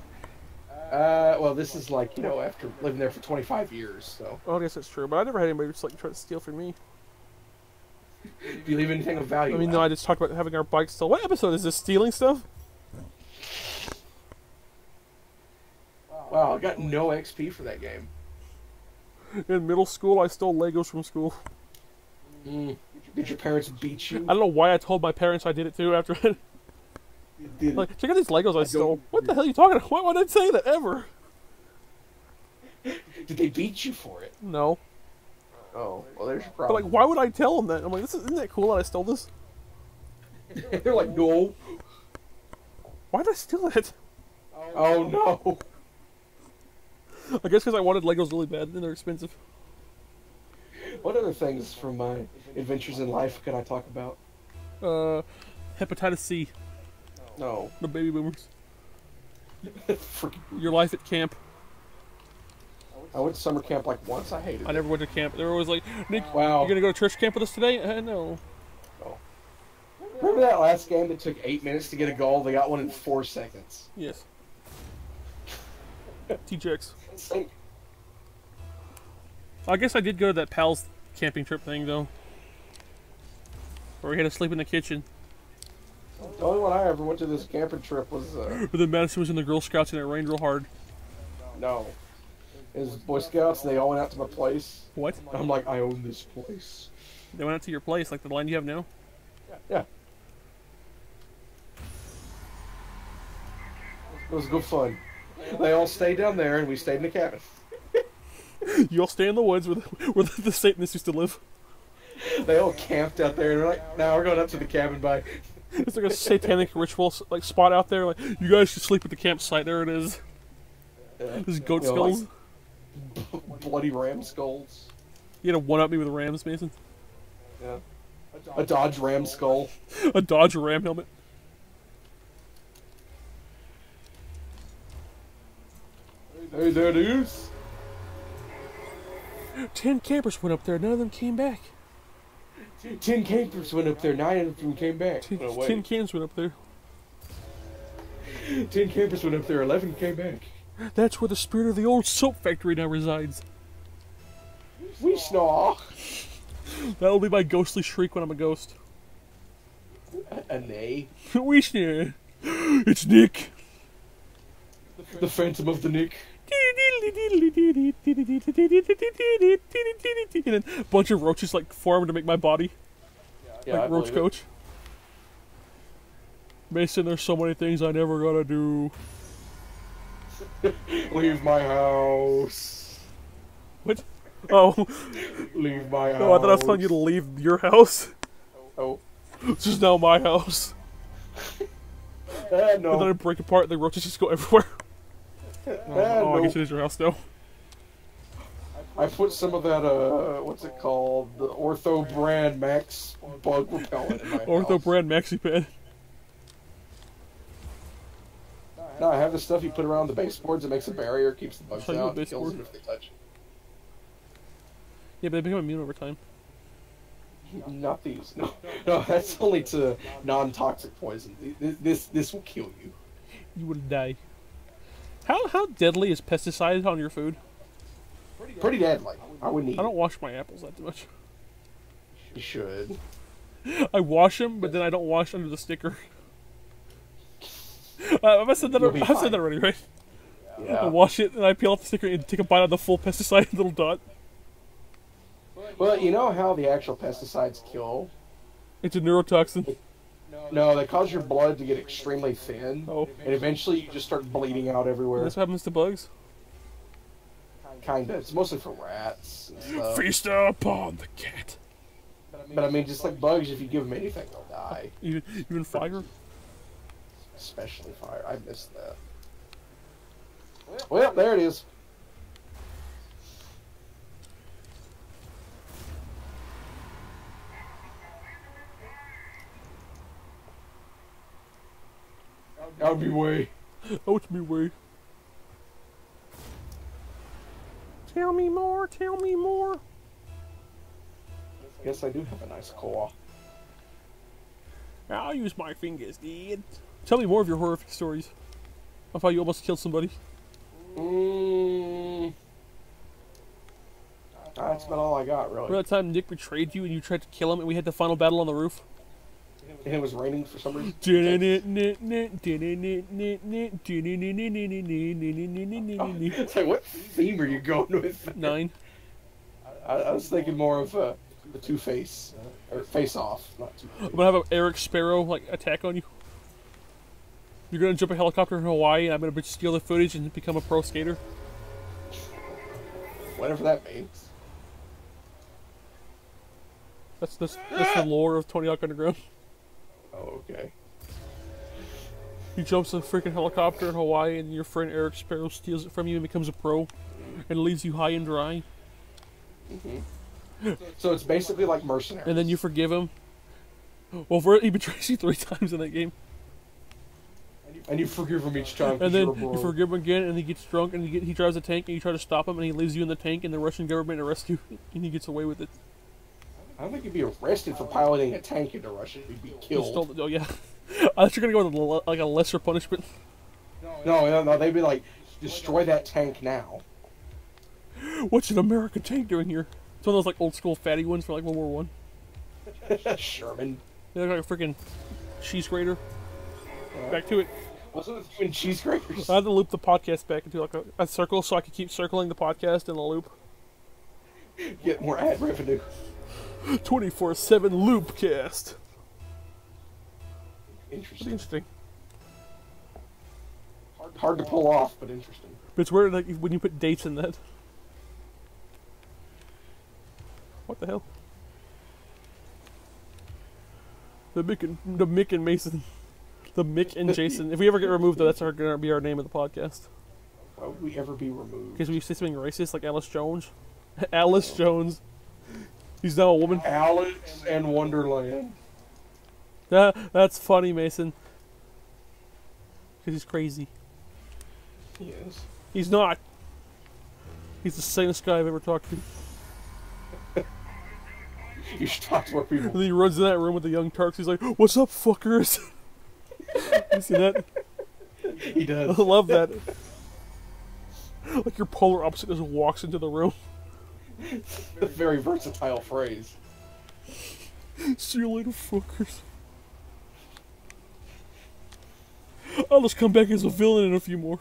Well, this is like, after living there for 25 years, so. Well, I guess that's true, but I never had anybody just, like, try to steal from me. Do you leave anything of value? I mean, no, I just talked about having our bikes stolen. What episode is this? Stealing stuff? Wow, I got no XP for that game. In middle school, I stole Legos from school. Did your parents beat you? I don't know why I told my parents I did it too after it. Did Like, check out these Legos I stole. don't- What the hell are you talking about? Why would I say that ever? Did they beat you for it? No. Oh, well, there's your But, problem. like, why would I tell them that? I'm like, isn't that cool that I stole this? They're like, no. Why did I steal it? Oh no. I guess because I wanted Legos really bad and they're expensive. What other things from my adventures in life can I talk about? Hepatitis C, No. the baby boomers. Freaking- Your life at camp. I went to summer camp like once. I hated I it. never went to camp. They were always like, Nick, Wow. you gonna go to church camp with us today? No. Remember that last game that took 8 minutes to get a goal? They got one in 4 seconds. Yes. TJX. Insane. I guess I did go to that pals camping trip thing though, where we had to sleep in the kitchen. The only one I ever went to this camping trip was, But then Madison was in the Girl Scouts and it rained real hard. no. It was Boy Scouts, and they all went out to my place. What? I'm like, I own this place. They went out to your place, like the line you have now? Yeah. It was good fun. They all stayed down there, and we stayed in the cabin. You all stay in the woods where the Satanists used to live. They all camped out there, and they're like, "Now we're going up to the cabin by." It's like a satanic ritual like spot out there. Like, you guys should sleep at the campsite. There it is. There's goat You know, like- skulls. Bloody ram skulls. You had to one up me with rams, Mason. Yeah. A Dodge Ram skull. A Dodge Ram helmet. Hey there, dudes. 10 campers went up there. None of them came back. 10 campers went up there, 9 of them came back. 10, No, wait. 10 cans went up there. 10 campers went up there, 11 came back. That's where the spirit of the old soap factory now resides. We snaw. That'll be my ghostly shriek when I'm a ghost. A nay. Wishner. It's Nick. The Phantom of the Nick. And then a bunch of roaches like form to make my body Yeah, like Roach Coach. Mason, there's so many things I never gotta do. Leave my house. What? Oh, Leave my house. no, I thought I was telling you to leave your house. Oh. This is now my house. And then I No. break apart, the roaches just go everywhere. Oh, I No. guess it is your house now. I put some of that, what's it called? The Ortho brand Max bug repellent in my Ortho house. brand maxi pad. No, I have this stuff you put around the baseboards. It makes a barrier, keeps the bugs Show you a out, and kills baseboard? them if they touch Yeah, but they become immune over time. it. Not these. No, no, that's only to non-toxic poison. This will kill you. You would die. How deadly is pesticide on your food? Pretty deadly. I wouldn't eat I don't wash my apples that much. it. You should. I wash them, but then I don't wash under the sticker. I said that. You'll be I said fine. that already, right? I Yeah. wash it and I peel off the sticker and take a bite of the full pesticide little dot. Well, you know how the actual pesticides kill? It's a neurotoxin. No, they cause your blood to get extremely thin, Oh, and eventually you just start bleeding out everywhere. that's what happens to bugs. Kinda. It's mostly for rats and stuff. Feast upon the cat. But I mean, just like bugs, if you give them anything, they'll die. Even fire. Especially fire. I missed that. Well, there it is. That would be way. Oh, it's me way. Tell me more. Tell me more. Yes, I do have a nice claw. I'll use my fingers, dude. Tell me more of your horrific stories. Of how you almost killed somebody. That's about all I got, Remember really. that time Nick betrayed you and you tried to kill him and we had the final battle on the roof? And it was raining for some reason. It's like, what theme are you going with? 9. I was thinking more of the Two-Face, or Face-Off, not Two-Face. I'm gonna have an Eric Sparrow like attack on you. You're gonna jump a helicopter in Hawaii and I'm gonna steal the footage and become a pro skater. Whatever that means. That's the lore of Tony Hawk Underground. Oh, okay. He jumps a freaking helicopter in Hawaii and your friend Eric Sparrow steals it from you and becomes a pro and leaves you high and dry. So it's basically like Mercenaries. And then you forgive him. Well, he betrays you 3 times in that game. And you forgive him each time. 'cause And then you're a bro. you forgive him again, and he gets drunk, and he drives a tank, and you try to stop him, and he leaves you in the tank, and the Russian government arrests you, and he gets away with it. I don't think you'd be arrested for piloting a tank into Russia. You'd be You killed. stole the, oh yeah, I thought you were gonna go with like a lesser punishment. No, they'd be like, destroy that tank now. What's an American tank doing here? It's one of those like old school fatty ones for like World War One. Sherman. They look like a freaking cheese grater. Back to it. Wasn't it doing cheese graters? I had to loop the podcast back into like a circle so I could keep circling the podcast in a loop. Get more ad revenue. 24/7 loopcast. Interesting. Interesting. Hard to pull off, but interesting. But it's weird like when you put dates in that. What the hell? The Mick and Mason. The Mick and Jason. If we ever get removed, though, that's gonna be our name of the podcast. Why would we ever be removed? Because we say something racist, like Alice Jones. Alice Jones. He's now a woman. Alex and Wonderland. That's funny, Mason. Because he's crazy. Yes. He's not. He's the sanest guy I've ever talked to. You should talk to more And people. then he runs in that room with the young Turks. He's like, "What's up, fuckers?" You see that? He I does. love that. Like your polar opposite just walks into the room. A very versatile phrase. See you later, fuckers. I'll just come back as a villain in a few more.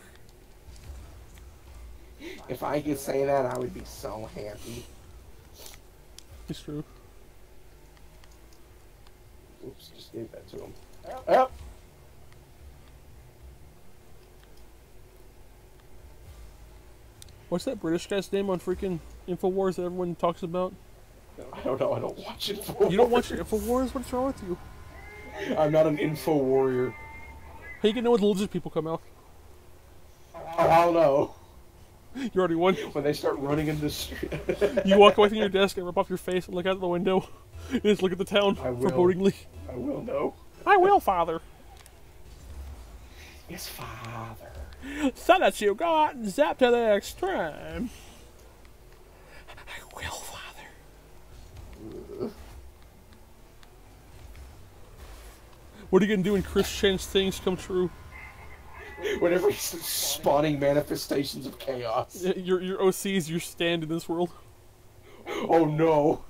If I could say that, I would be so happy. It's true. Oops, just gave that to him. Yep. What's that British guy's name on freaking InfoWars that everyone talks about? I don't know. I don't watch it. You don't watch InfoWars? What's wrong with you? I'm not an info warrior. How you gonna know when the lizard people come out? I don't know. You already won. When they start running in the street. You walk away from your desk and rip off your face and look out the window and just look at the town I will. forebodingly. I will know. I will, father. Yes, Father. Son that you got and zap to the extreme. I will, Father. What are you gonna do when Chris Chen's things come true? Whenever he's spawning manifestations of chaos. Your OC is your stand in this world. Oh no.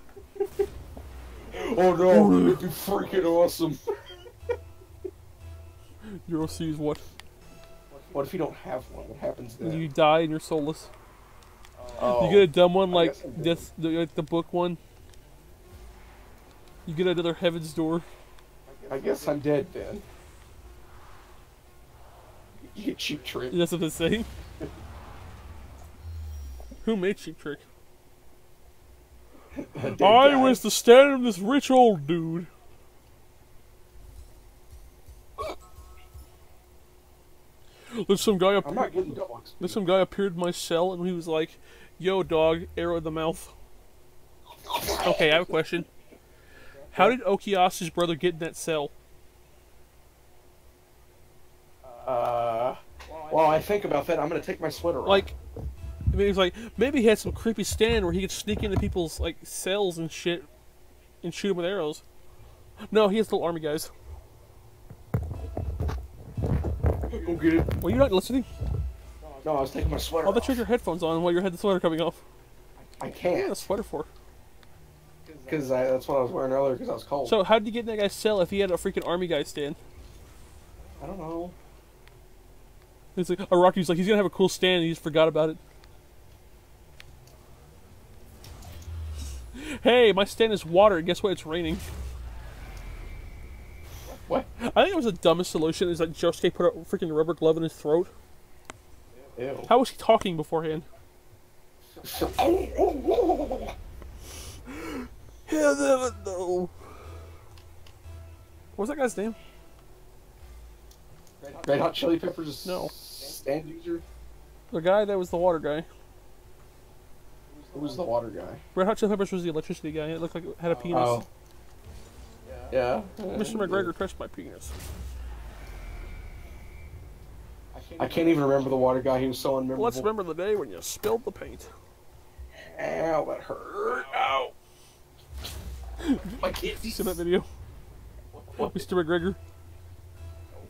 Oh no, it'd be freaking awesome. Your OC is what? What if you don't have one? What happens then? You die and you're soulless. Oh, You get a dumb one I like guess I'm dead. this, like the book one. You get another Heaven's Door. I guess I'm dead then. You get Cheap Trick. That's what they say. Who made Cheap Trick? A dead I guy. was the stand of this rich old dude. There's some guy I'm not getting double XP. There's some guy appeared in my cell and he was like, "Yo, dog, arrow in the mouth." Okay, I have a question. How did Okiyasu's brother get in that cell? While I think about that, I'm gonna take my sweater off. Like, I mean, he's like, maybe he had some creepy stand where he could sneak into people's like cells and shit, and shoot them with arrows. No, he has little army guys. Go get it. Well, you're not listening. No, I was taking my sweater Oh, that off. you had your headphones on while you had the sweater coming off. I What a can't. sweater for. Because that's what I was wearing earlier because I was cold. So, how did you get in that guy's cell if he had a freaking army guy stand? I don't know. It's like Rocky's like he's gonna have a cool stand and he just forgot about it. Hey, my stand is water. Guess what? It's raining. What? I think it was the dumbest solution. Is like Josuke put a freaking rubber glove in his throat. Ew. How was he talking beforehand? He'll never know. What was that guy's name? Red Hot Chili Peppers? No. Stand user? The guy that was the water guy. Who was the water guy? Red Hot Chili Peppers was the electricity guy. It looked like it had a penis. Oh. Yeah. Mr. McGregor touched my penis. I can't even remember the water guy. He was so unmemorable. Let's remember the day when you spilled the paint. Ow, that hurt. Ow. My kid. You see that video? What? Mr. McGregor.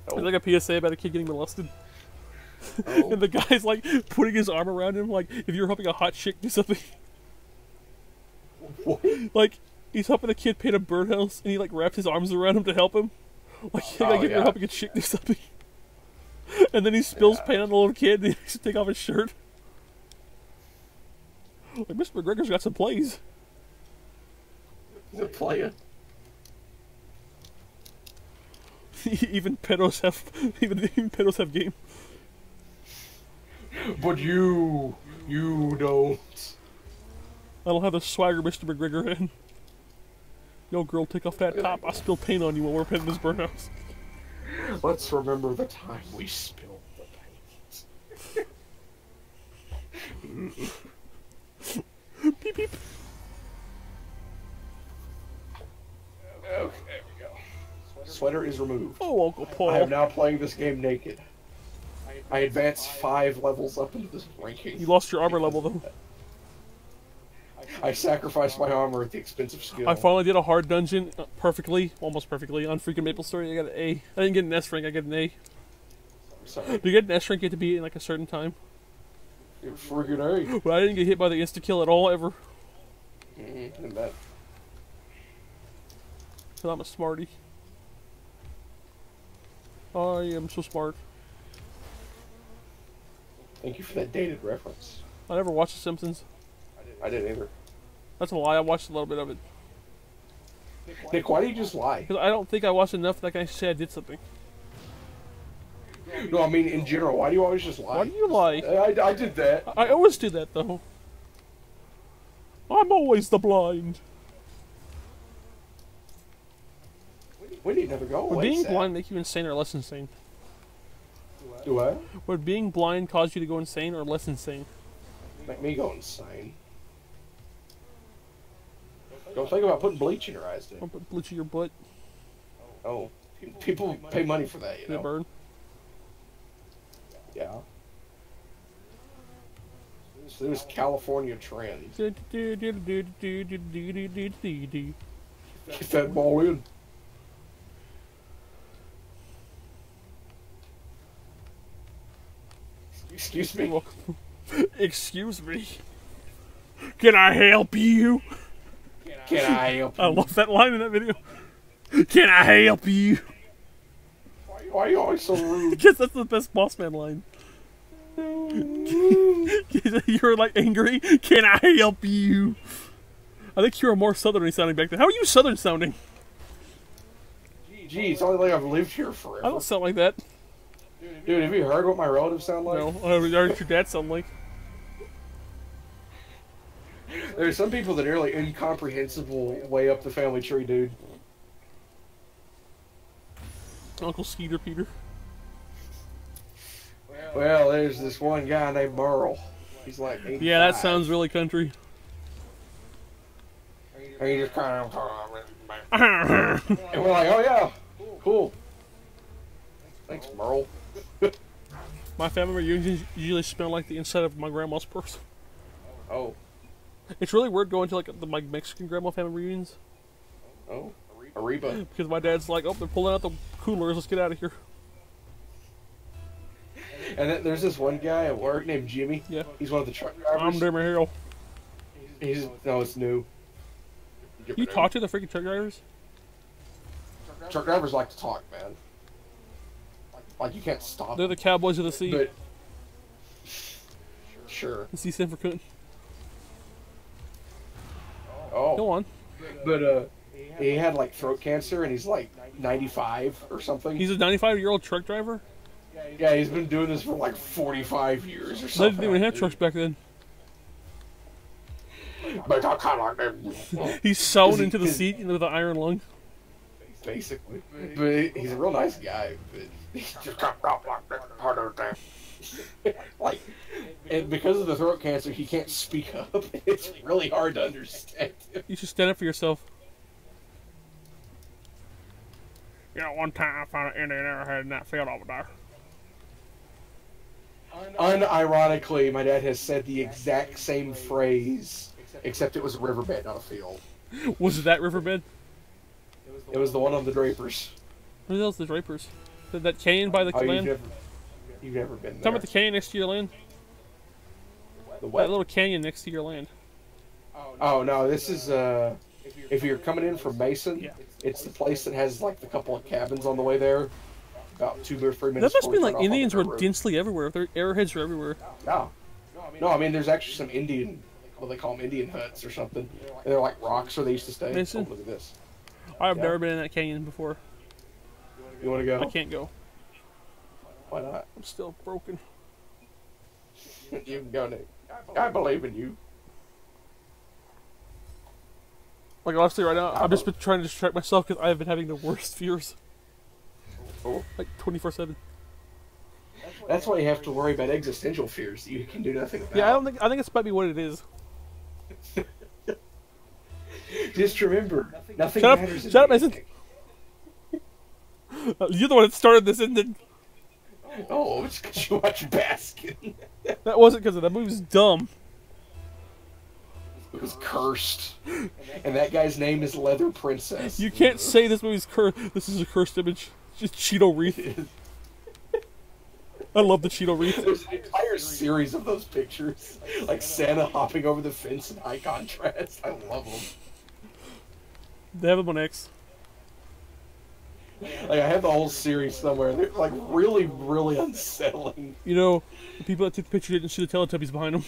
Oh. It's like a PSA about a kid getting molested. Oh. And the guy's like putting his arm around him like if you're helping a hot chick do something. What? Like he's helping a kid paint a birdhouse and he like wrapped his arms around him to help him. Like, Oh, if you're yeah. helping a chick do something. And then he spills paint on the little kid and he has to take off his shirt. Like Mr. McGregor's got some plays. He's a player. even pedos have game. But you don't. I don't have the swagger Mr. McGregor had. Yo, girl, take off that top. I spilled paint on you while we're painting this birdhouse. Let's remember the time we spilled the paint. Beep beep. Okay, there we go. Sweater is removed. Oh, Uncle Paul. I am now playing this game naked. I advanced 5 levels up into this ranking. You lost your armor level though. I sacrificed my armor at the expense of skill. I finally did a hard dungeon perfectly, almost perfectly, on freaking Maple Story. I got an A. I didn't get an S rank, I got an A. Sorry. Do you get an S rank, you have to be in like a certain time. You're friggin' A. But I didn't get hit by the insta-kill at all, ever. And that. Because I'm a smarty. I am so smart. Thank you for that dated reference. I never watched The Simpsons. I didn't either. That's a lie, I watched a little bit of it. Nick, why do you just lie? Because I don't think I watched enough that I can actually say I did something. No, I mean in general. Why do you always just lie? Why do you lie? I did that. I always do that, though. I'm always the blind. We need another go. Would away, being Seth. blind make you insane or less insane? Do I? Would being blind cause you to go insane or less insane? Make me go insane. Don't think about putting bleach in your eyes, dude. Don't put bleach in your butt. Oh, people pay money for that, you Did it know. burn? It was California Trend. Get that ball in. Excuse me. Excuse me. Can I help you? Can I help you? I love that line in that video. Can I help you? Why are you always so rude? Because that's the best Boss Man line. You're like angry. Can I help you? I think you were more southern sounding back then. How are you southern sounding? Gee, it's only like I've lived here forever. I don't sound like that. Dude, have you heard what my relatives sound like? No, I heard your dad sound like. There's some people that are really incomprehensible way up the family tree, dude. Uncle Skeeter Peter. Well, there's this one guy named Merle. He's like 85. Yeah, that sounds really country. And he just kind of... And we're like, oh yeah, cool. Thanks, Merle. My family reunions usually smell like the inside of my grandma's purse. Oh. It's really weird going to like my Mexican grandma family reunions. Oh. Ariba. Because my dad's like, oh, they're pulling out the coolers, let's get out of here. And then there's this one guy at work named Jimmy. Yeah. He's one of the truck drivers. I'm Dermer Hill. No, it's new. You talk to the freaking truck drivers? Truck drivers like to talk, man. Like you can't stop. They're the cowboys of the sea. But sure. The sea stand for coon. Oh. Go on. But he had like throat cancer and he's like 95 or something. He's a 95-year-old truck driver? Yeah, he's been doing this for like 45 years or They something. didn't even have trucks back then. But I kind of like them. He's sewn into the seat with an iron lung. Basically. But he's a real nice guy. But he's just kind of like harder than like, and because of the throat cancer, he can't speak up. It's really hard to understand him. You should stand up for yourself. You know, one time I found an Indian arrowhead in that field over there. Unironically, my dad has said the exact same phrase, except it was a riverbed, not a field. Was it that riverbed? It was the one on the Drapers. What else? The Drapers? That canyon by the land? You've never been there. Talking about the canyon next to your land? The what? That little canyon next to your land. Oh no, this is if you're coming in from Mason, Yeah. It's the place that has like the couple of cabins on the way there. About 2 or 3 minutes. That must before mean we like turn off Indians on were the road. densely everywhere. Their arrowheads were everywhere. No. No, I mean there's actually some Indian, well they call them Indian huts or something. And they're like rocks where they used to stay. Mason? Oh, look at this. I've Yeah. never been in that canyon before. You want to go? I can't go. Why not? I'm still broken. You can go, Nick. I believe in you. Like honestly, right now, I've just been trying to distract myself because I have been having the worst fears. Oh. Like 24/7. That's why you have to worry about existential fears that you can do nothing about. Yeah, I think it's might be what it is. Just remember, nothing Shut up! matters. in Shut up, the Mason! ending. You're the one that started this, and Oh, it's because you watch Baskin. that wasn't because of that movie's dumb. It was cursed. And that guy's name is Leather Princess. You can't say this movie's cursed. This is a cursed image. Just Cheeto wreath. I love the Cheeto wreath. There's an entire series of those pictures. Like Santa hopping over the fence in high contrast. I love them. They have them on X. Like, I have the whole series somewhere. They're like really, really unsettling. You know, the people that took the picture didn't see the Teletubbies behind them.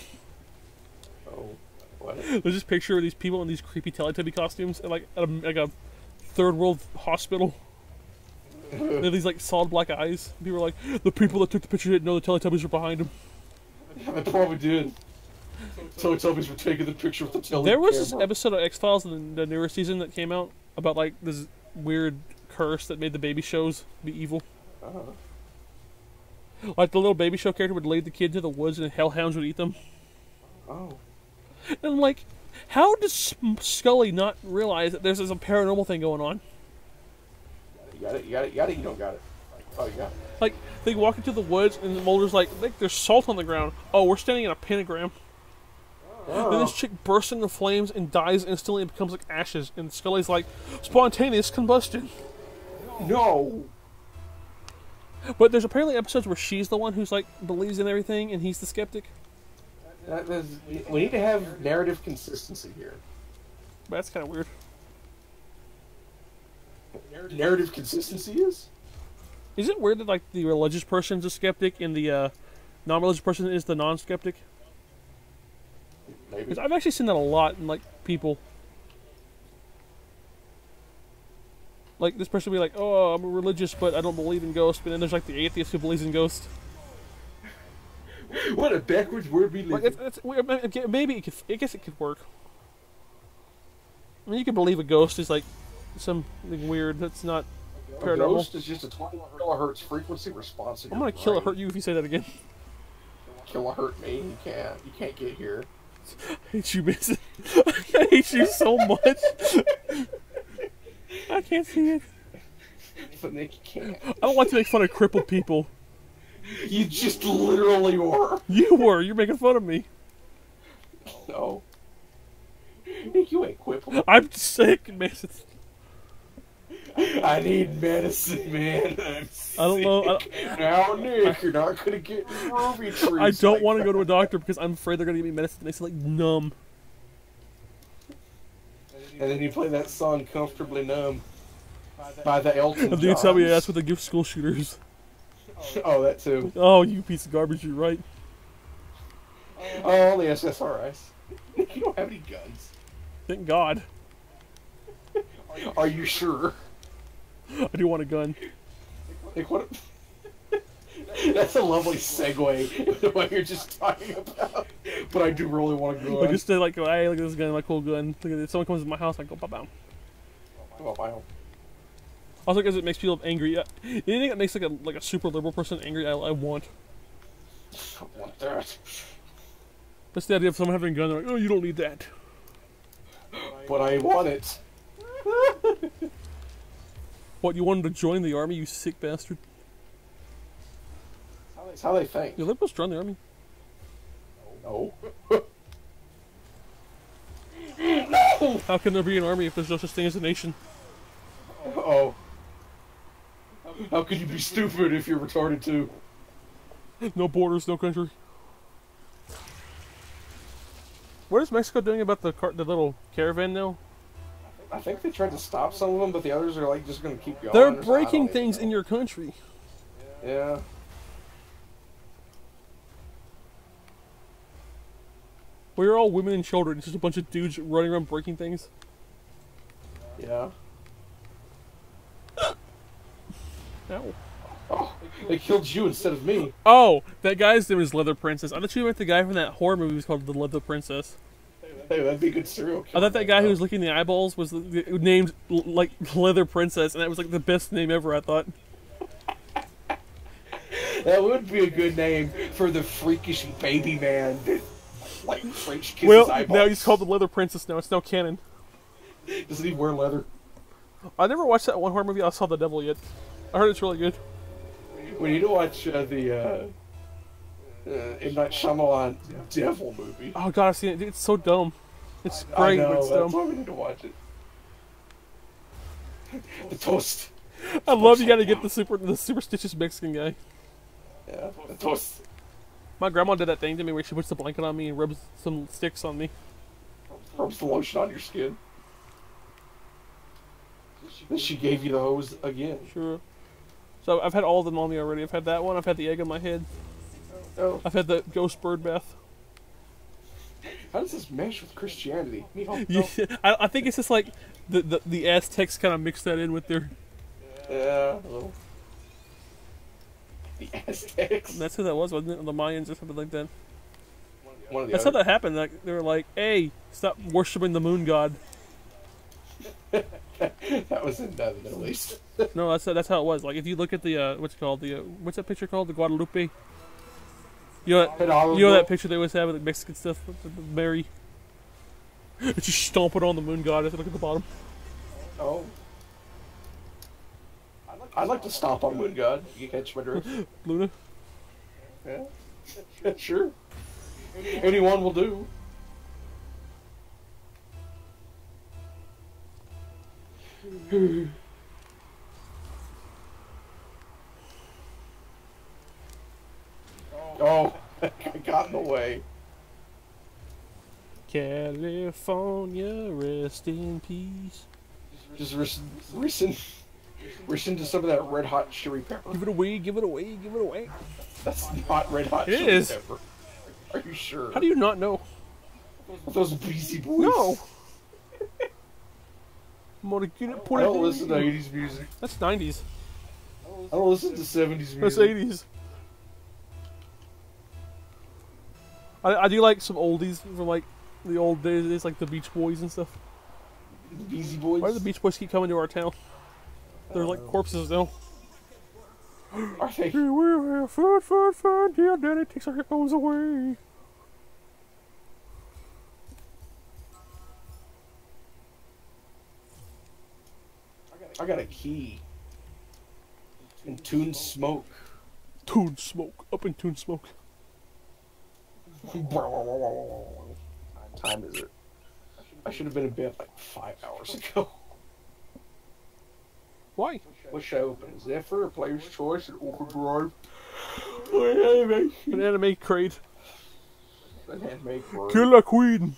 Oh, what? There's this picture of these people in these creepy Teletubby costumes at like a third world hospital. They have these like solid black eyes. People are like, the people that took the picture didn't know the Teletubbies were behind them. They probably did. Teletubbies were taking the picture with the Teletubbies. There was this episode of X-Files in the newer season that came out about like this weird curse that made the baby shows be evil. Like the little baby show character would lead the kid to the woods and hellhounds would eat them. Oh. And I'm like, how does Scully not realize that there's a paranormal thing going on? You got it, you got it, you got it, you don't got it. Oh, you got it. Like, they walk into the woods and Mulder's like, there's salt on the ground. Oh, we're standing in a pentagram. Then this chick bursts into flames and dies instantly and becomes like ashes. And Scully's like, spontaneous combustion. No. But there's apparently episodes where she's the one who's like believes in everything and he's the skeptic. We need to have narrative consistency here. But that's kind of weird. Narrative consistency is? Is it weird that like the religious person's a skeptic and the non-religious person is the non-skeptic? Maybe. Because I've actually seen that a lot in like people. Like this person will be like, "Oh, I'm religious, but I don't believe in ghosts." But then there's like the atheist who believes in ghosts. What a backwards word we live in. Maybe it could. I guess it could work. I mean, you could believe a ghost is like something weird that's not A paranormal. ghost is just a 20 kilohertz frequency response. I'm gonna kill or hurt you if you say that again. Kilohertz me. You can't get here. I hate you, Mason. I hate you so much. I can't see it. But Nick, you can't. I don't like to make fun of crippled people. You just literally were. You were. You're making fun of me. No. Nick, you ain't crippled. I'm sick, Mason. I need medicine, man. I don't know. Now, Nick, you're not gonna get ruby trees. I don't like want to go that. to a doctor because I'm afraid they're gonna give me medicine that makes it like numb. And then you play that song "Comfortably Numb" by the Elton And then you tell me Johns. that's what they give school shooters. Oh, that too. Oh, you piece of garbage! You're right. Oh, the SSRIs. Nick, you don't have any guns. Thank God. Are you sure? I do want a gun. Nick, what? That's a lovely segue into what you're just talking about. But I do really want to go Like on. just to like go, hey, look at this gun, my cool gun. Look at this. Someone comes to my house, I go, bam, bam. Oh, wow. Also, because it makes people angry. Anything that makes like a super liberal person angry, I want. I want that. That's the idea of someone having a gun. They're like, oh, you don't need that. But I want it. What, you wanted to join the army, you sick bastard? That's how they think. The liberals join the army. No. How can there be an army if there's no such thing as a nation? Oh. How could you be stupid if you're retarded too? No borders, no country. What is Mexico doing about the little caravan now? I think they tried to stop some of them, but the others are like just gonna keep going. They're or something. breaking I don't things even in know. your country. Yeah. We're all women and children. It's just a bunch of dudes running around breaking things. Yeah. Ow. Oh, they killed you instead of me. Oh, that guy's name is Leather Princess. I thought you meant the guy from that horror movie was called The Leather Princess. Hey, that'd be a good serial I killer. thought that guy who was licking the eyeballs was named like Leather Princess, and that was like the best name ever. I thought. That would be a good name for the freakish baby man that like French kisses Well, eyeballs. now he's called the Leather Princess. Now it's now canon. Doesn't he wear leather? I never watched that one horror movie. I saw The Devil yet. I heard it's really good. We need to watch the M. Night Shyamalan Devil movie. Oh god, I've seen it. Dude, it's so dumb. It's I great, know, but it's that's dumb. why we need to watch it. The toast. I love you. Got to get the superstitious Mexican guy. Yeah, the toast. My grandma did that thing to me where she puts the blanket on me and rubs some sticks on me. Rubs the lotion on your skin. Then she gave you the hose again. Sure. So I've had all of them on me already. I've had that one. I've had the egg on my head. Oh, I've had the ghost bird bath. how does this mesh with Christianity? Yeah, I think it's just like the Aztecs kind of mixed that in with their. Yeah, a little. The Aztecs. That's who that was, wasn't it? Or the Mayans or something like that. One of the That's how other. that happened. Like they were like, "Hey, stop worshiping the moon god." That was in the Middle East. No, that's how it was. Like if you look at the what's it called what's that picture called? The Guadalupe. You know that picture they always have of the Mexican stuff with the Mary. It's just stomping on the moon god. If you look at the bottom. Oh. I'd like to stomp on Moon God. You catch my drift? Luna. Yeah. Sure. Anyone will do. Oh, I got in the way. California, rest in peace. Just listen to some of that red hot chili pepper. Give it away, give it away, give it away. That's not red hot It chili is. pepper. Are you sure? How do you not know? Those Beastie Boys. No. I'm gonna get it, put I it don't in. listen to 80s music. That's 90s. I don't listen to 70s music. That's 80s. I do like some oldies from like the old days. It's like the Beach Boys and stuff. The Beastie Boys. Why do the Beach Boys keep coming to our town? They're like corpses now. Are they? We will have fun, fun, fun. Yeah, Daddy takes our headphones away. I got a key. In Toon Smoke. Toon Smoke. Up in Toon Smoke. Time is it? I should have been in bed like 5 hours ago. Why? What should I open? Zephyr, or Player's Choice, or Overdrive? An anime crate. An anime crate. Killer Queen.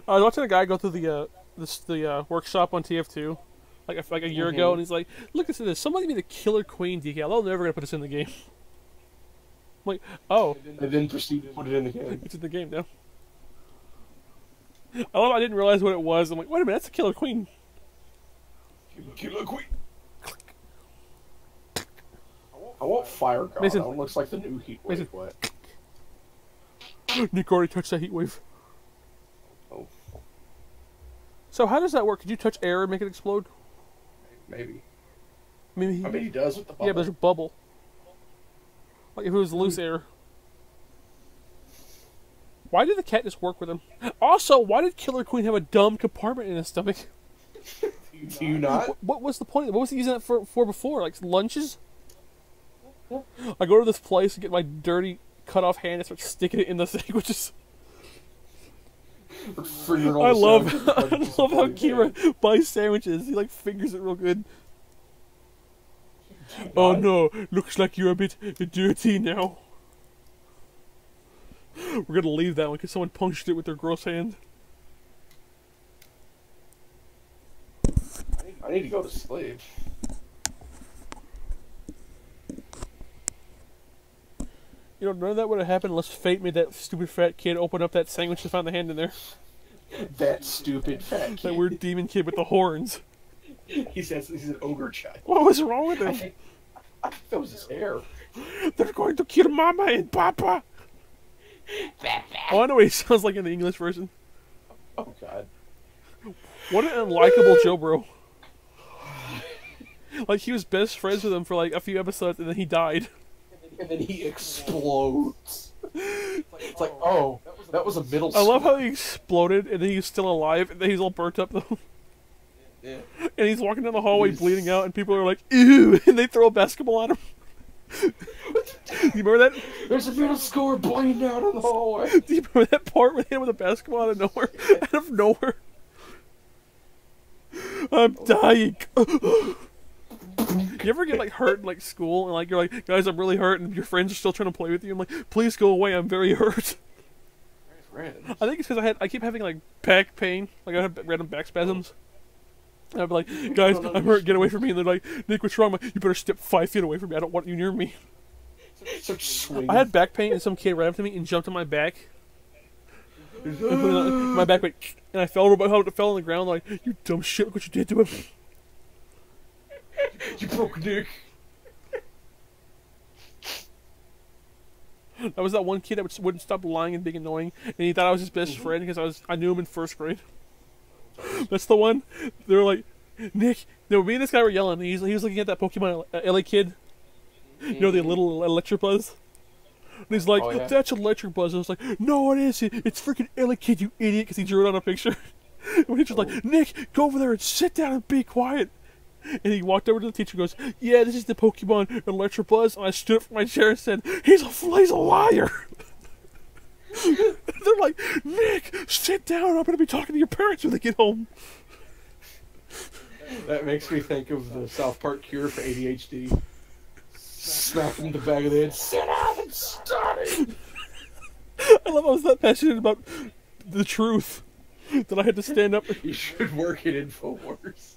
I was watching a guy go through the workshop on TF2 like a year ago, and he's like, "Look at this! Somebody made a Killer Queen decal. They're never gonna put this in the game." I'm like, oh, And then proceed to put it in the game. it's in the game now. I didn't realize what it was. I'm like, wait a minute, that's a Killer Queen. Killer Queen. I want Fire God. Mason. That one looks like the new Heat Wave. Mason. What? Nick already touched that heat wave. Oh, So how does that work? Could you touch air and make it explode? maybe. I mean, I mean, he does with the bubble. yeah, but there's a bubble. Like if it was loose air. Why did the cat just work with him? Also, why did Killer Queen have a dumb compartment in his stomach? Do you not? What was the point? What was he using that for before? Like lunches? I go to this place and get my dirty cut off hand and start sticking it in the sandwiches. I love how Kira buys sandwiches. He like fingers it real good. Oh no, looks like you're a bit dirty now. We're gonna leave that one because someone punched it with their gross hand. I need to go to sleep. You know, none of that would have happened unless fate made that stupid fat kid open up that sandwich and find the hand in there. That stupid fat kid. That weird demon kid with the horns. He's an ogre child. What was wrong with I him? think that was his hair. They're going to kill Mama and Papa. Oh, I know what he sounds like in the English version. Oh God. What an unlikable Joe Bro. Like he was best friends with him for like a few episodes and then he died. And then he explodes. It's like, oh, that was a middle I school. love how he exploded and then he's still alive and then he's all burnt up though. Yeah. And he's walking down the hallway bleeding out and people are like, ew, and they throw a basketball at him. You remember that? There's a middle schooler bleeding out in the hallway. Do you remember that part where they hit him with a basketball out of nowhere? Out of nowhere. I'm dying. You ever get like hurt in like school and like you're like, guys, I'm really hurt, and your friends are still trying to play with you? I'm like, please go away, I'm very hurt. Friends. I think it's because I keep having like back pain, like I have random back spasms. And I'd be like, guys, I'm hurt, get away from me. And they're like, Nick, what's wrong? I'm like, you better step 5 feet away from me. I don't want you near me. Such swing. I had back pain and some kid ran up to me and jumped on my back. My back went, and I fell on the ground like, you dumb shit, look what you did to him. You broke Nick. That was that one kid that wouldn't stop lying and being annoying, and he thought I was his best friend because I knew him in 1st grade. That's the one. They were like, Nick. No, me and this guy were yelling. He was looking at that Pokemon LA kid. You know, the little Electabuzz. And he's like, Oh, yeah? that's Electabuzz. And I was like, no, it isn't. It's freaking LA kid, you idiot, because he drew it on a picture. And he's just like, Nick, go over there and sit down and be quiet. And he walked over to the teacher and goes, yeah, this is the Pokemon Electabuzz. And I stood up from my chair and said, he's a liar. They're like, Nick, sit down. I'm going to be talking to your parents when they get home. That makes me think of the South Park cure for ADHD. Smack him in the back of the head. Sit down and study. I love I was that passionate about the truth that I had to stand up. You should work at InfoWars.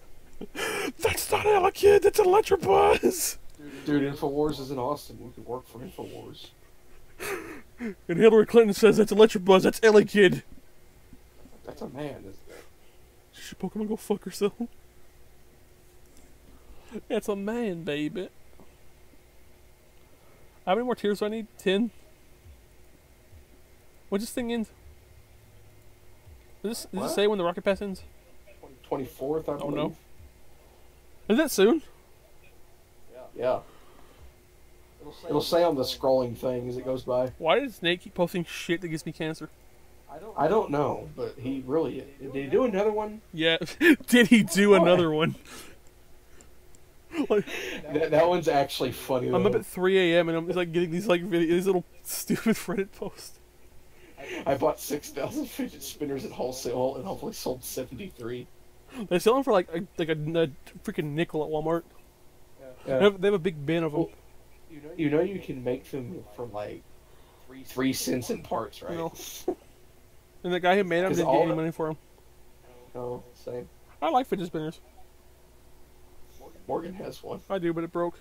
That's not Ella Kid, that's Electrobuzz! Dude, InfoWars is in Austin. You could work for InfoWars. And Hillary Clinton says that's Electrobuzz, that's Ella Kid. That's a man, isn't it? Should Pokemon go fuck herself? That's a man, baby. How many more tears do I need? 10? What's this thing end? Does it say when the Rocket Pass ends? 24th, I believe. Oh no. Is that soon? Yeah. It'll say on the scrolling thing as it goes by. Why does Snake keep posting shit that gives me cancer? I don't know, but he really... Did he do another one? Yeah. Did he do another one? Like, That one's actually funny, though. I'm up at 3 a.m. and I'm just like getting these like these little stupid Reddit posts. I bought 6,000 fidget spinners at wholesale and hopefully sold 73. They sell them for like a freaking nickel at Walmart. Yeah. They have a big bin of them. Well, you know you can make them for like 3 cents in parts, right? No. And the guy who made them didn't get any money for them. Oh, same. I like fidget spinners. Morgan has one. I do, but it broke.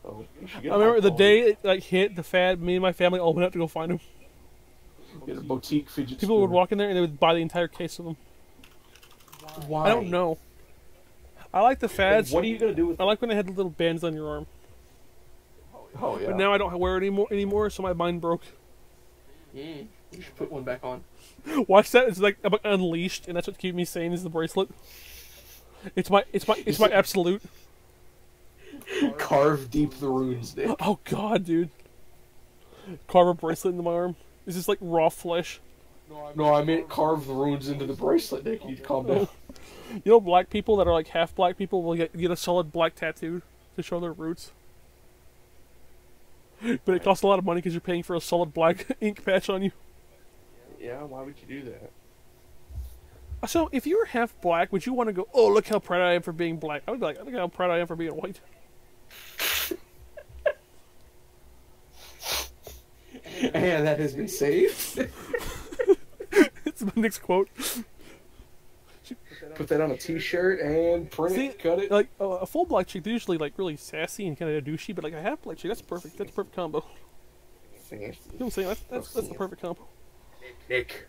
Oh, you should I get remember the high day it like hit the fad. Me and my family all went out to go find them. quality. Get a boutique fidget People would spinner. walk in there and they would buy the entire case of them. Why? I don't know. I like the fads. What are you gonna do with? I like when they had the little bands on your arm. Oh yeah. But now I don't wear it anymore, so my mind broke. You should put one back on. Watch that. It's like about Unleashed, and that's what keeps me sane is the bracelet. It's my absolute. Carve deep the runes, Nick. Oh god, dude. Carve a bracelet into my arm. Is this like raw flesh? No, I meant carve the runes into the bracelet, Nick. You need to calm down. You know, black people that are like half black people will get a solid black tattoo to show their roots. But it costs a lot of money because you're paying for a solid black ink patch on you. Yeah, why would you do that? So, if you were half black, would you want to go, oh, look how proud I am for being black? I would be like, look how proud I am for being white. And that has been saved. It's my next quote. Put that on a t-shirt and print See, it, cut it. Like, a full black chick, they're usually like really sassy and kind of douchey, but like a half black chick, that's perfect. That's a perfect combo. You know what I'm saying? That's the perfect combo. Nick.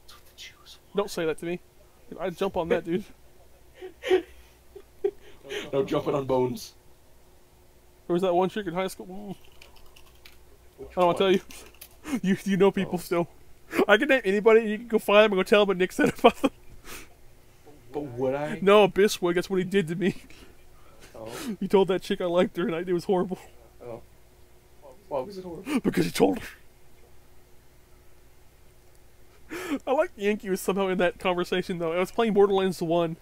That's what the Jews Don't say that to me. I'd jump on that, dude. want. No jumping on bones. There was that one chick in high school. I don't want to tell you. You know people still. I can name anybody, you can go find them and go tell them what Nick said about them. But would I? No, Biswig, that's what he did to me. Oh. He told that chick I liked her and it was horrible. Oh. Why was it horrible? Because he told her. I like Yankee was somehow in that conversation though. I was playing Borderlands 1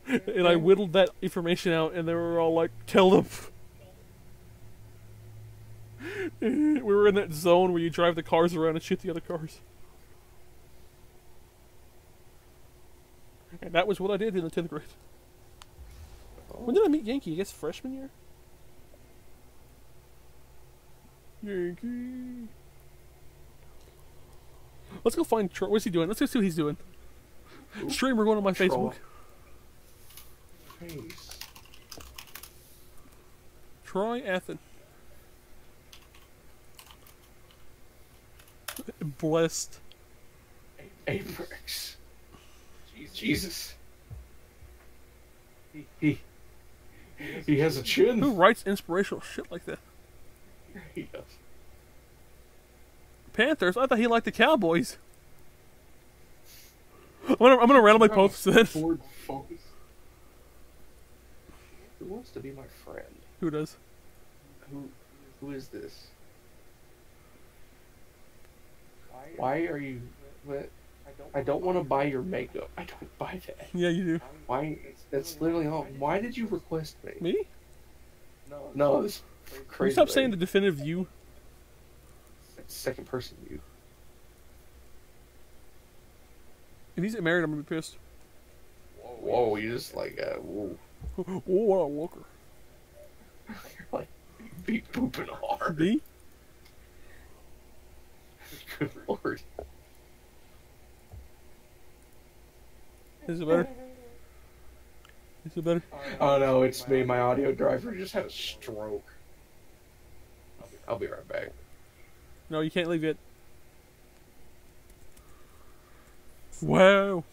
and I whittled that information out and they were all like, tell them. We were in that zone where you drive the cars around and shoot the other cars. And that was what I did in the 10th grade. When did I meet Yankee? I guess freshman year? Yankee. Let's go find Troy. What's he doing? Let's go see what he's doing. Streamer going on my Facebook. Face. Troy Athen. Blessed. Apex. Jesus. He has a chin. Who writes inspirational shit like that? He does. Panthers? I thought he liked the Cowboys. I'm gonna rattle my posts then. Ford Focus. Who wants to be my friend? Who does? Who is this? Why are you? What? I don't want to buy your makeup. I don't buy that. Yeah, you do. Why? That's literally all. Why did you request me? Me? No, this Can you crazy. stop saying the lady. definitive you? Second person you. If he's married, I'm gonna be pissed. Whoa, you just like, whoa. Oh, what a walker. You're like, be pooping hard. B? Good lord. Is it better? Is it better? Oh no, it's me. My audio driver just had a stroke. I'll be right back. No, you can't leave yet. Wow.